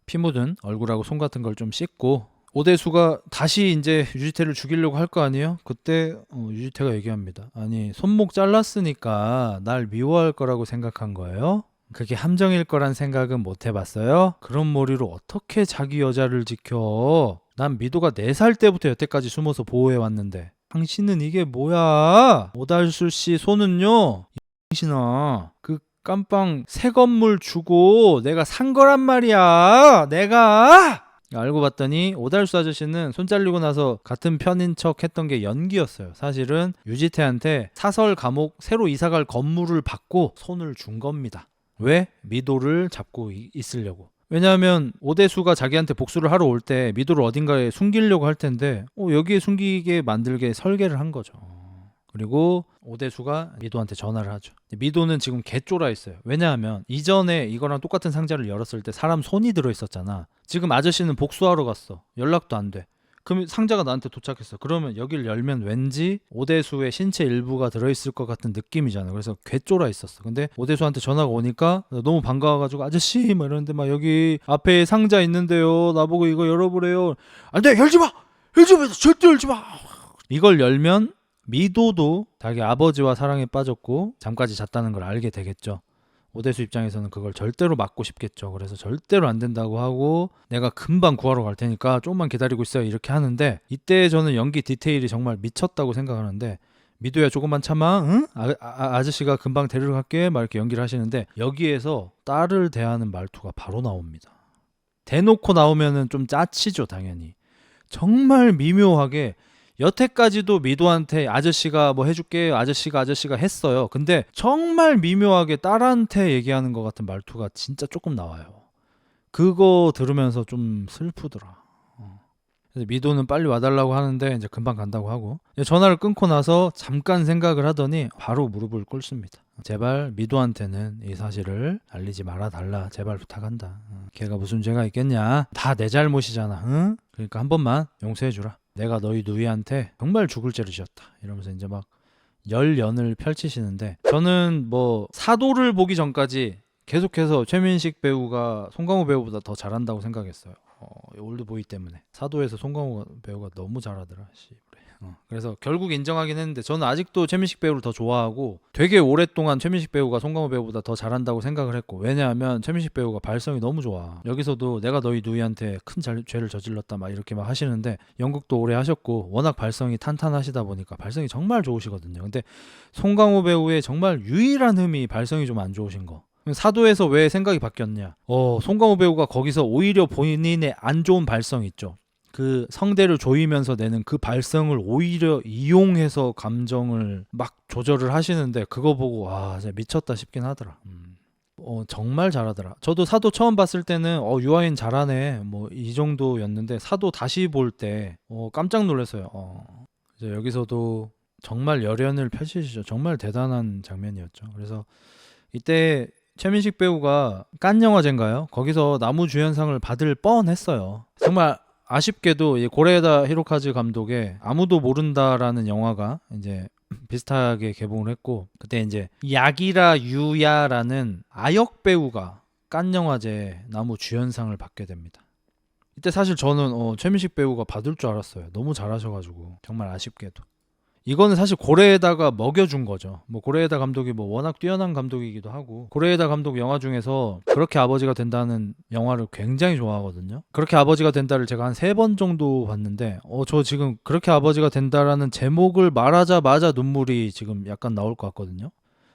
피 묻은 얼굴하고 손 같은 걸 좀 씻고 오대수가 다시 이제 유지태를 죽이려고 할 거 아니에요? 그때 유지태가 얘기합니다. 아니 손목 잘랐으니까 날 미워할 거라고 생각한 거예요? 그게 함정일 거란 생각은 못 해봤어요? 그런 머리로 어떻게 자기 여자를 지켜? 난 미도가 4살 때부터 여태까지 숨어서 보호해왔는데 당신은 이게 뭐야? 오달수 씨 손은요? 당신아 그 깜빵 새 건물 주고 내가 산 거란 말이야. 내가 알고 봤더니 오달수 아저씨는 손 잘리고 나서 같은 편인 척 했던 게 연기였어요. 사실은 유지태한테 사설 감옥 새로 이사갈 건물을 받고 손을 준 겁니다. 왜? 미도를 잡고 있으려고. 왜냐하면 오대수가 자기한테 복수를 하러 올 때 미도를 어딘가에 숨기려고 할 텐데 여기에 숨기게 만들게 설계를 한 거죠. 그리고 오대수가 미도한테 전화를 하죠. 미도는 지금 개쫄아 있어요. 왜냐하면 이전에 이거랑 똑같은 상자를 열었을 때 사람 손이 들어있었잖아. 지금 아저씨는 복수하러 갔어. 연락도 안 돼. 그럼 상자가 나한테 도착했어. 그러면 여기를 열면 왠지 오대수의 신체 일부가 들어있을 것 같은 느낌이잖아. 그래서 괴쫄아 있었어. 근데 오대수한테 전화가 오니까 너무 반가워가지고 아저씨 막 이러는데 막 여기 앞에 상자 있는데요. 나보고 이거 열어보래요. 안 돼, 열지 마. 열지 마. 절대 열지 마. 이걸 열면 미도도 자기 아버지와 사랑에 빠졌고 잠까지 잤다는 걸 알게 되겠죠. 오대수 입장에서는 그걸 절대로 막고 싶겠죠. 그래서 절대로 안 된다고 하고 내가 금방 구하러 갈 테니까 조금만 기다리고 있어요. 이렇게 하는데 이때 저는 연기 디테일이 정말 미쳤다고 생각하는데 미도야 조금만 참아. 응? 아저씨가 금방 데리러 갈게. 막 이렇게 연기를 하시는데 여기에서 딸을 대하는 말투가 바로 나옵니다. 대놓고 나오면은 좀 짜치죠, 당연히. 정말 미묘하게 여태까지도 미도한테 아저씨가 뭐 해줄게, 아저씨가 했어요. 근데 정말 미묘하게 딸한테 얘기하는 것 같은 말투가 진짜 조금 나와요. 그거 들으면서 좀 슬프더라. 그래서 미도는 빨리 와달라고 하는데 이제 금방 간다고 하고 전화를 끊고 나서 잠깐 생각을 하더니 바로 무릎을 꿇습니다. 제발 미도한테는 이 사실을 알리지 말아달라. 제발 부탁한다. 걔가 무슨 죄가 있겠냐. 다 내 잘못이잖아. 응? 그러니까 한 번만 용서해주라. 내가 너희 누이한테 정말 죽을 죄를 지었다. 이러면서 이제 막 열연을 펼치시는데 저는 뭐 사도를 보기 전까지 계속해서 최민식 배우가 송강호 배우보다 더 잘한다고 생각했어요. 올드보이 때문에. 사도에서 송강호 배우가 너무 잘하더라. 그래서 결국 인정하긴 했는데 저는 아직도 최민식 배우를 더 좋아하고 되게 오랫동안 최민식 배우가 송강호 배우보다 더 잘한다고 생각을 했고 왜냐하면 최민식 배우가 발성이 너무 좋아. 여기서도 내가 너희 누이한테 큰 죄를 저질렀다 막 이렇게 막 하시는데 연극도 오래 하셨고 워낙 발성이 탄탄하시다 보니까 발성이 정말 좋으시거든요. 근데 송강호 배우의 정말 유일한 흠이 발성이 좀 안 좋으신 거. 사도에서 왜 생각이 바뀌었냐. 송강호 배우가 거기서 오히려 본인의 안 좋은 발성 있죠. 그 성대를 조이면서 내는 그 발성을 오히려 이용해서 감정을 막 조절을 하시는데 그거 보고 와 진짜 미쳤다 싶긴 하더라. 정말 잘하더라. 저도 사도 처음 봤을 때는 유아인 잘하네 뭐 이 정도였는데 사도 다시 볼 때 깜짝 놀랐어요. 이제 여기서도 정말 열연을 펼치시죠. 정말 대단한 장면이었죠. 그래서 이때 최민식 배우가 칸 영화제인가요? 거기서 나무주연상을 받을 뻔했어요. 정말 아쉽게도 이 고레에다 히로카즈 감독의 아무도 모른다라는 영화가 이제 비슷하게 개봉을 했고 그때 이제 야기라 유야라는 아역 배우가 칸 영화제 나무주연상을 받게 됩니다. 이때 사실 저는 최민식 배우가 받을 줄 알았어요. 너무 잘하셔가지고 정말 아쉽게도. 이거는 사실 고레에다가 먹여준 거죠. 뭐 고레에다 감독이 뭐 워낙 뛰어난 감독이기도 하고 고레에다 감독 영화 중에서 그렇게 아버지가 된다는 영화를 굉장히 좋아하거든요. 그렇게 아버지가 된다를 제가 한 3번 정도 봤는데 저 지금 그렇게 아버지가 된다라는 제목을 말하자마자 눈물이 지금 약간 나올 것 같거든요.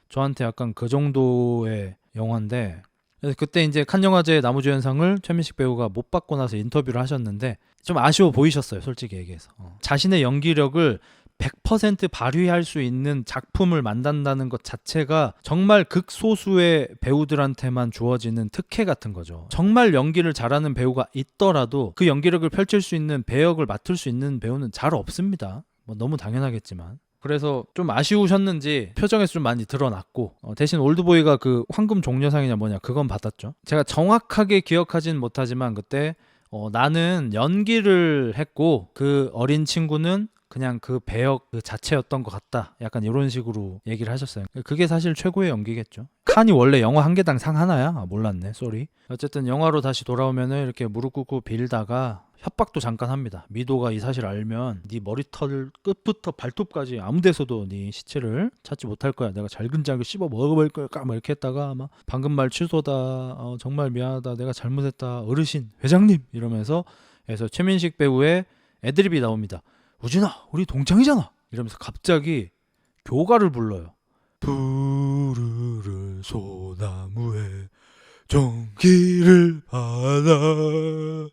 저한테 약간 그 정도의 영화인데 그래서 그때 이제 칸 영화제 나무주연상을 최민식 배우가 못 받고 나서 인터뷰를 하셨는데 좀 아쉬워 보이셨어요. 솔직히 얘기해서. 자신의 연기력을 100% 발휘할 수 있는 작품을 만든다는 것 자체가 정말 극소수의 배우들한테만 주어지는 특혜 같은 거죠. 정말 연기를 잘하는 배우가 있더라도 그 연기력을 펼칠 수 있는 배역을 맡을 수 있는 배우는 잘 없습니다. 뭐 너무 당연하겠지만. 그래서 좀 아쉬우셨는지 표정에서 좀 많이 드러났고 대신 올드보이가 그 황금 종려상이냐 뭐냐 그건 받았죠. 제가 정확하게 기억하진 못하지만 그때 나는 연기를 했고 그 어린 친구는 그냥 그 배역 그 자체였던 것 같다. 약간 이런 식으로 얘기를 하셨어요. 그게 사실 최고의 연기겠죠. 칸이 원래 영화 한 개당 상 하나야? 몰랐네. 쏘리. 어쨌든 영화로 다시 돌아오면은 이렇게 무릎 꿇고 빌다가 협박도 잠깐 합니다. 미도가 이 사실 알면 네 머리털 끝부터 발톱까지 아무 데서도 네 시체를 찾지 못할 거야. 내가 잘근잘근 씹어 먹어버릴 거야. 막 이렇게 했다가 막 방금 말 취소다. 정말 미안하다. 내가 잘못했다. 어르신, 회장님 이러면서 그래서 최민식 배우의 애드립이 나옵니다. 우진아 우리 동창이잖아 이러면서 갑자기 교가를 불러요. 푸르른 소나무에 전기를 받아.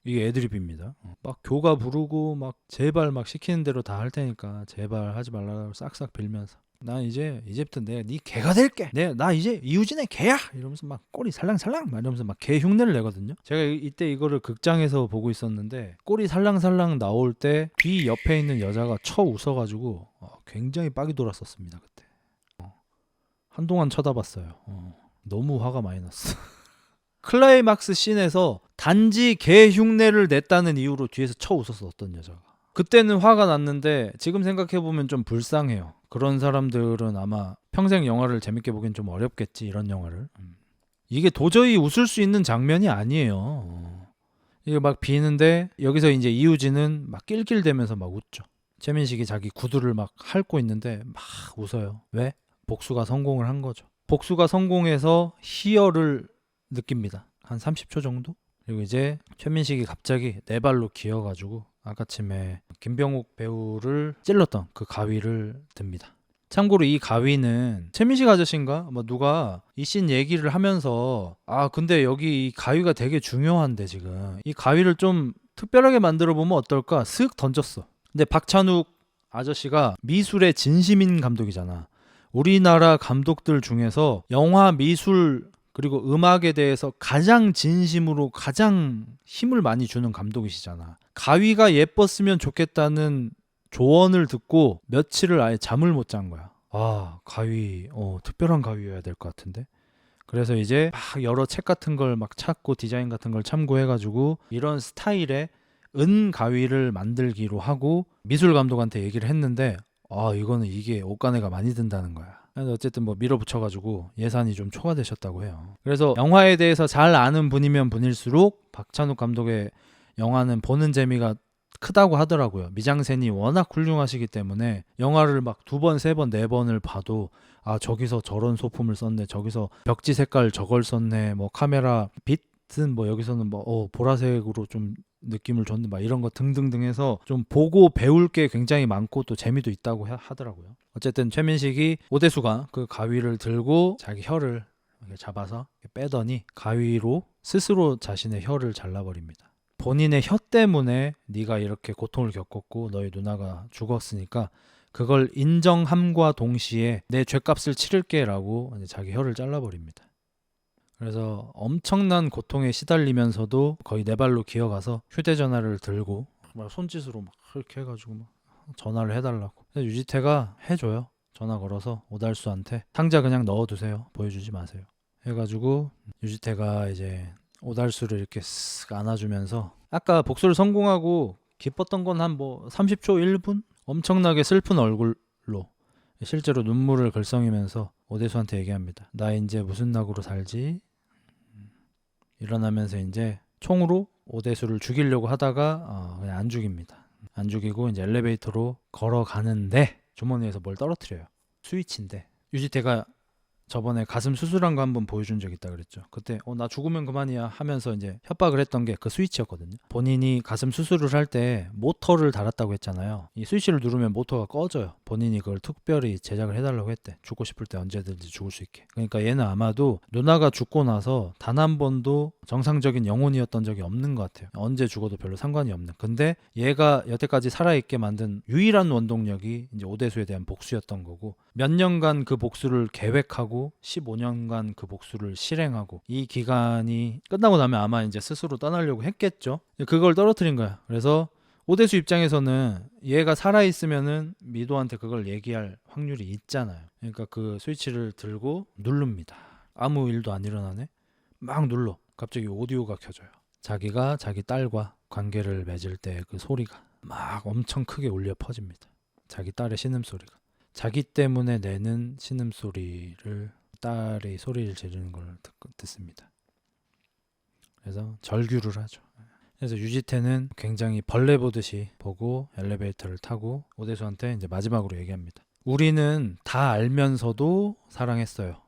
이게 애드립입니다. 막 교가 부르고 막 제발 막 시키는 대로 다 할 테니까 제발 하지 말라고 싹싹 빌면서 난 이제부터 내가 네 개가 될게. 나 이제 이우진의 개야. 이러면서 막 꼬리 살랑살랑 막 이러면서 막 개 흉내를 내거든요. 제가 이때 이거를 극장에서 보고 있었는데 꼬리 살랑살랑 나올 때 뒤 옆에 있는 여자가 쳐 웃어가지고 굉장히 빡이 돌았었습니다 그때. 한동안 쳐다봤어요. 너무 화가 많이 났어. 클라이막스 씬에서 단지 개 흉내를 냈다는 이유로 뒤에서 쳐 웃었어, 어떤 여자가. 그때는 화가 났는데 지금 생각해보면 좀 불쌍해요. 그런 사람들은 아마 평생 영화를 재밌게 보긴 좀 어렵겠지, 이런 영화를. 이게 도저히 웃을 수 있는 장면이 아니에요. 이게 막 비는데 여기서 이제 이우진은 막 낄낄대면서 막 웃죠. 최민식이 자기 구두를 막 핥고 있는데 막 웃어요. 왜? 복수가 성공을 한 거죠. 복수가 성공해서 희열을 느낍니다. 한 30초 정도? 그리고 이제 최민식이 갑자기 네 발로 기어가지고 아까쯤에 김병욱 배우를 찔렀던 그 가위를 듭니다. 참고로 이 가위는 최민식 아저씨인가? 뭐 누가 이 씬 얘기를 하면서 근데 여기 이 가위가 되게 중요한데 지금 이 가위를 좀 특별하게 만들어 보면 어떨까? 슥 던졌어. 근데 박찬욱 아저씨가 미술의 진심인 감독이잖아. 우리나라 감독들 중에서 영화 미술 그리고 음악에 대해서 가장 진심으로 가장 힘을 많이 주는 감독이시잖아. 가위가 예뻤으면 좋겠다는 조언을 듣고 며칠을 아예 잠을 못 잔 거야. 가위, 특별한 가위여야 될 것 같은데. 그래서 이제 막 여러 책 같은 걸 막 찾고 디자인 같은 걸 참고해가지고 이런 스타일의 은 가위를 만들기로 하고 미술 감독한테 얘기를 했는데 이거는 이게 옷가네가 많이 든다는 거야. 그래서 어쨌든 뭐 밀어붙여가지고 예산이 좀 초과되셨다고 해요. 그래서 영화에 대해서 잘 아는 분이면 분일수록 박찬욱 감독의 영화는 보는 재미가 크다고 하더라고요. 미장센이 워낙 훌륭하시기 때문에 영화를 막 2번, 3번, 4번을 봐도 저기서 저런 소품을 썼네, 저기서 벽지 색깔 저걸 썼네, 뭐 카메라 빛은 뭐 여기서는 뭐 보라색으로 좀 느낌을 줬네, 막 이런 거 등등등 해서 좀 보고 배울 게 굉장히 많고 또 재미도 있다고 하더라고요. 어쨌든 최민식이 오대수가 그 가위를 들고 자기 혀를 이렇게 잡아서 빼더니 가위로 스스로 자신의 혀를 잘라버립니다. 본인의 혀 때문에 네가 이렇게 고통을 겪었고 너희 누나가 죽었으니까 그걸 인정함과 동시에 내 죄값을 치를게 라고 자기 혀를 잘라버립니다. 그래서 엄청난 고통에 시달리면서도 거의 네 발로 기어가서 휴대전화를 들고 막 손짓으로 막 이렇게 해가지고 막 전화를 해달라고. 그래서 유지태가 해줘요. 전화 걸어서 오달수한테 상자 그냥 넣어두세요. 보여주지 마세요. 해가지고 유지태가 이제 오달수를 이렇게 쓱 안아주면서 아까 복수를 성공하고 기뻤던 건 한 뭐 30초 1분? 엄청나게 슬픈 얼굴로 실제로 눈물을 글썽이면서 오대수한테 얘기합니다. 나 이제 무슨 낙으로 살지? 일어나면서 이제 총으로 오대수를 죽이려고 하다가 그냥 안 죽입니다. 안 죽이고 이제 엘리베이터로 걸어가는데 주머니에서 뭘 떨어뜨려요. 스위치인데 유지태가 저번에 가슴 수술한 거 한번 보여준 적 있다 그랬죠. 그때 나 죽으면 그만이야 하면서 이제 협박을 했던 게 그 스위치였거든요. 본인이 가슴 수술을 할 때 모터를 달았다고 했잖아요. 이 스위치를 누르면 모터가 꺼져요. 본인이 그걸 특별히 제작을 해달라고 했대. 죽고 싶을 때 언제든지 죽을 수 있게. 그러니까 얘는 아마도 누나가 죽고 나서 단 한 번도 정상적인 영혼이었던 적이 없는 것 같아요. 언제 죽어도 별로 상관이 없는. 근데 얘가 여태까지 살아있게 만든 유일한 원동력이 이제 오대수에 대한 복수였던 거고 몇 년간 그 복수를 계획하고 15년간 그 복수를 실행하고 이 기간이 끝나고 나면 아마 이제 스스로 떠나려고 했겠죠. 그걸 떨어뜨린 거야. 그래서 오대수 입장에서는 얘가 살아있으면은 미도한테 그걸 얘기할 확률이 있잖아요. 그러니까 그 스위치를 들고 누릅니다. 아무 일도 안 일어나네. 막 눌러. 갑자기 오디오가 켜져요. 자기가 자기 딸과 관계를 맺을 때 그 소리가 막 엄청 크게 울려 퍼집니다. 자기 딸의 신음소리가. 자기 때문에 내는 신음소리를 딸이 소리를 지르는 걸 듣습니다. 그래서 절규를 하죠. 그래서 유지태는 굉장히 벌레 보듯이 보고 엘리베이터를 타고 오대수한테 이제 마지막으로 얘기합니다. 우리는 다 알면서도 사랑했어요.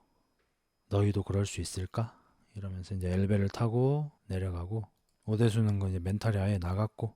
너희도 그럴 수 있을까? 이러면서 이제 엘베를 타고 내려가고 오대수는 그 이제 멘탈이 아예 나갔고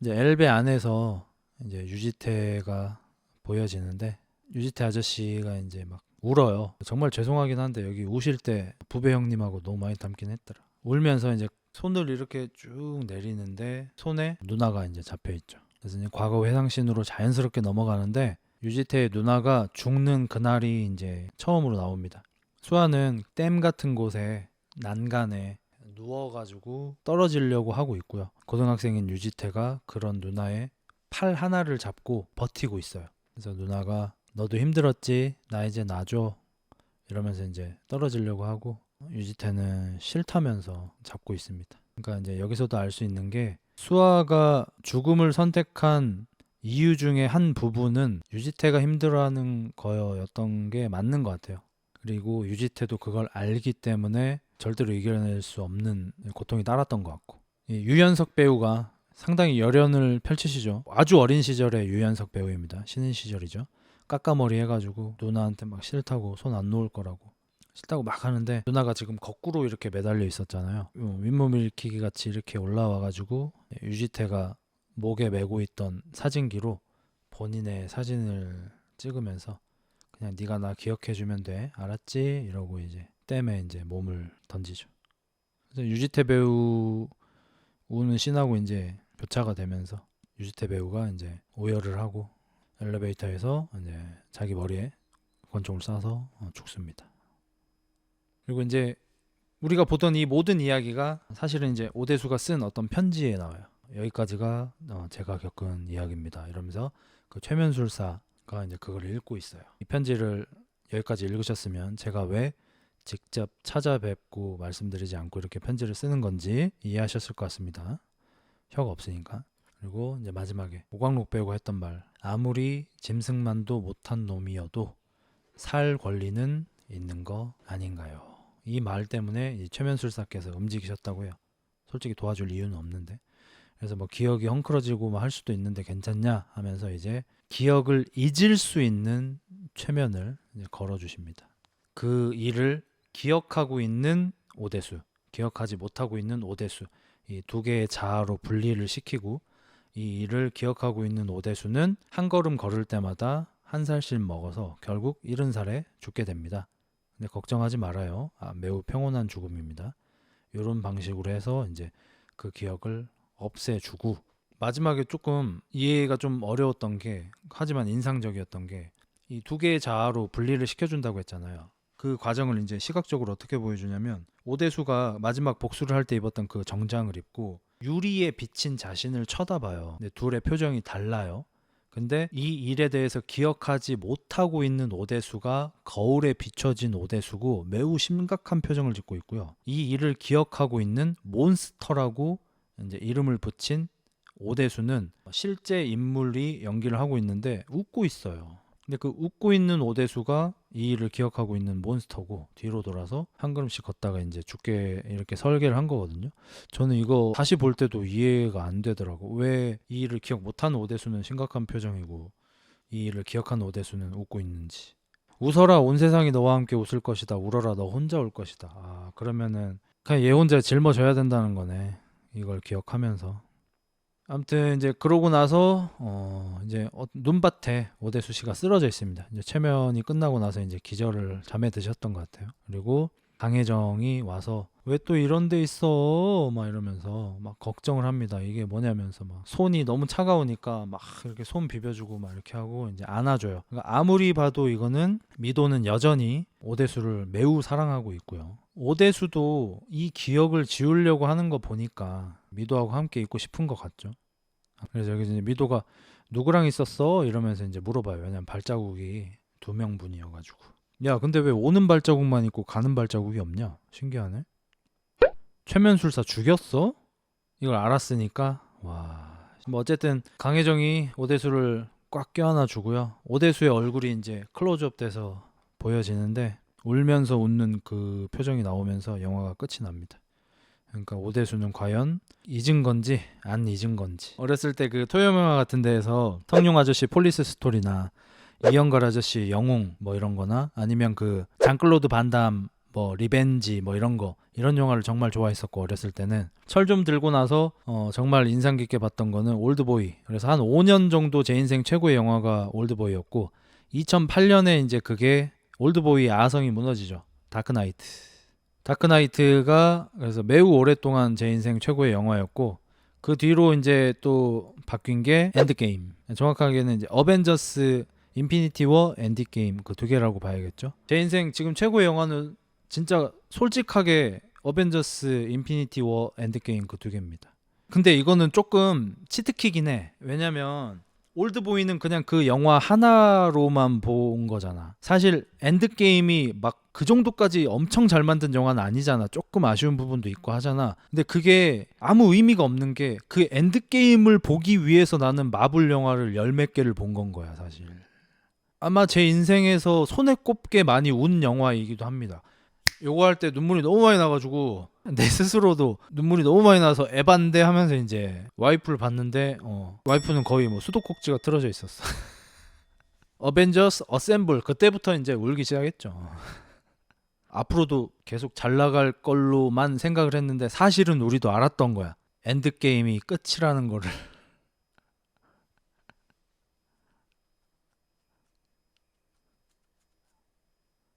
이제 엘베 안에서 이제 유지태가 보여지는데 유지태 아저씨가 이제 막 울어요. 정말 죄송하긴 한데 여기 우실 때 부배 형님하고 너무 많이 닮긴 했더라. 울면서 이제 손을 이렇게 쭉 내리는데 손에 누나가 이제 잡혀 있죠. 그래서 이제 과거 회상신으로 자연스럽게 넘어가는데 유지태의 누나가 죽는 그날이 이제 처음으로 나옵니다. 수아는 댐 같은 곳에 난간에 누워가지고 떨어지려고 하고 있고요. 고등학생인 유지태가 그런 누나의 팔 하나를 잡고 버티고 있어요. 그래서 누나가 너도 힘들었지? 나 이제 놔줘. 이러면서 이제 떨어지려고 하고 유지태는 싫다면서 잡고 있습니다. 그러니까 이제 여기서도 알 수 있는 게 수아가 죽음을 선택한 이유 중에 한 부분은 유지태가 힘들어하는 거였던 게 맞는 것 같아요. 그리고 유지태도 그걸 알기 때문에 절대로 이겨낼 수 없는 고통이 따랐던 것 같고, 이 유연석 배우가 상당히 열연을 펼치시죠. 아주 어린 시절의 유연석 배우입니다. 신인 시절이죠. 까까머리 해가지고 누나한테 막 싫다고 손 안 놓을 거라고 싫다고 막 하는데, 누나가 지금 거꾸로 이렇게 매달려 있었잖아요. 윗몸 일으키기 같이 이렇게 올라와가지고 유지태가 목에 메고 있던 사진기로 본인의 사진을 찍으면서 그냥 네가 나 기억해주면 돼, 알았지? 이러고 이제 댐에 이제 몸을 던지죠. 그래서 유지태 배우 우는 씬하고 이제 교차가 되면서 유지태 배우가 이제 오열을 하고 엘리베이터에서 이제 자기 머리에 권총을 쏴서 죽습니다. 그리고 이제 우리가 보던 이 모든 이야기가 사실은 이제 오대수가 쓴 어떤 편지에 나와요. 여기까지가 제가 겪은 이야기입니다, 이러면서 그 최면술사가 이제 그걸 읽고 있어요. 이 편지를 여기까지 읽으셨으면 제가 왜 직접 찾아뵙고 말씀드리지 않고 이렇게 편지를 쓰는 건지 이해하셨을 것 같습니다. 혀가 없으니까. 그리고 이제 마지막에 오광록 배우가 했던 말, 아무리 짐승만도 못한 놈이어도 살 권리는 있는 거 아닌가요? 이 말 때문에 이 최면술사께서 움직이셨다고요. 솔직히 도와줄 이유는 없는데. 그래서 뭐 기억이 헝클어지고 뭐 할 수도 있는데 괜찮냐 하면서 이제 기억을 잊을 수 있는 최면을 이제 걸어주십니다. 그 일을 기억하고 있는 오대수, 기억하지 못하고 있는 오대수, 이 두 개의 자아로 분리를 시키고, 이 일을 기억하고 있는 오대수는 한 걸음 걸을 때마다 한 살씩 먹어서 결국 70살에 죽게 됩니다. 근데 걱정하지 말아요. 매우 평온한 죽음입니다. 이런 방식으로 해서 이제 그 기억을 없애주고, 마지막에 조금 이해가 좀 어려웠던 게, 하지만 인상적이었던 게, 이 두 개의 자아로 분리를 시켜준다고 했잖아요. 그 과정을 이제 시각적으로 어떻게 보여주냐면, 오대수가 마지막 복수를 할 때 입었던 그 정장을 입고 유리에 비친 자신을 쳐다봐요. 근데 둘의 표정이 달라요. 근데 이 일에 대해서 기억하지 못하고 있는 오대수가 거울에 비춰진 오대수고 매우 심각한 표정을 짓고 있고요. 이 일을 기억하고 있는 몬스터라고 이제 이름을 붙인 오대수는 실제 인물이 연기를 하고 있는데 웃고 있어요. 근데 그 웃고 있는 오대수가 이 일을 기억하고 있는 몬스터고 뒤로 돌아서 한 걸음씩 걷다가 이제 죽게 이렇게 설계를 한 거거든요. 저는 이거 다시 볼 때도 이해가 안 되더라고. 왜 이 일을 기억 못하는 오대수는 심각한 표정이고 이 일을 기억하는 오대수는 웃고 있는지. 웃어라, 온 세상이 너와 함께 웃을 것이다. 울어라, 너 혼자 울 것이다. 그러면은 그냥 얘 혼자 짊어져야 된다는 거네, 이걸 기억하면서. 아무튼 이제 그러고 나서 이제 눈밭에 오대수 씨가 쓰러져 있습니다. 이제 최면이 끝나고 나서 이제 기절을 잠에 드셨던 것 같아요. 그리고 강혜정이 와서 왜 또 이런 데 있어? 막 이러면서 막 걱정을 합니다. 이게 뭐냐면서 막 손이 너무 차가우니까 막 이렇게 손 비벼주고 막 이렇게 하고 이제 안아줘요. 그러니까 아무리 봐도 이거는 미도는 여전히 오대수를 매우 사랑하고 있고요. 오대수도 이 기억을 지우려고 하는 거 보니까 미도하고 함께 있고 싶은 것 같죠. 그래서 여기 이제 미도가 누구랑 있었어? 이러면서 이제 물어봐요. 왜냐면 발자국이 2명분이어가지고. 야, 근데 왜 오는 발자국만 있고 가는 발자국이 없냐? 신기하네. 최면술사 죽였어? 이걸 알았으니까 와. 뭐 어쨌든 강혜정이 오대수를 꽉 껴안아 주고요. 오대수의 얼굴이 이제 클로즈업 돼서 보여지는데 울면서 웃는 그 표정이 나오면서 영화가 끝이 납니다. 그러니까 오대수는 과연 잊은 건지 안 잊은 건지. 어렸을 때 그 토요영화 같은 데에서 성룡 아저씨 폴리스 스토리나 이영걸 아저씨 영웅 뭐 이런 거나 아니면 그 장클로드 반담 뭐 리벤지 뭐 이런 거, 이런 영화를 정말 좋아했었고, 어렸을 때는 철 좀 들고 나서 정말 인상 깊게 봤던 거는 올드보이. 그래서 한 5년 정도 제 인생 최고의 영화가 올드보이였고, 2008년에 이제 그게 올드보이의 아성이 무너지죠. 다크나이트. 다크나이트가 그래서 매우 오랫동안 제 인생 최고의 영화였고, 그 뒤로 이제 또 바뀐 게 엔드게임. 정확하게는 이제 어벤져스 인피니티 워 엔드게임, 그 두 개라고 봐야겠죠. 제 인생 지금 최고의 영화는 진짜 솔직하게 어벤져스 인피니티 워 엔드게임 그 두 개입니다. 근데 이거는 조금 치트키긴 해. 왜냐면 올드보이는 그냥 그 영화 하나로만 본 거잖아. 사실 엔드게임이 막 그 정도까지 엄청 잘 만든 영화는 아니잖아. 조금 아쉬운 부분도 있고 하잖아. 근데 그게 아무 의미가 없는 게 그 엔드게임을 보기 위해서 나는 마블 영화를 열 몇 개를 본 건 거야, 사실. 아마 제 인생에서 손에 꼽게 많이 운 영화이기도 합니다. 요거 할 때 눈물이 너무 많이 나가지고 내 스스로도 눈물이 너무 많이 나서 에반데 하면서 이제 와이프를 봤는데 와이프는 거의 뭐 수도꼭지가 틀어져 있었어. 어벤져스 어셈블 그때부터 이제 울기 시작했죠. 앞으로도 계속 잘 나갈 걸로만 생각을 했는데 사실은 우리도 알았던 거야. 엔드게임이 끝이라는 거를.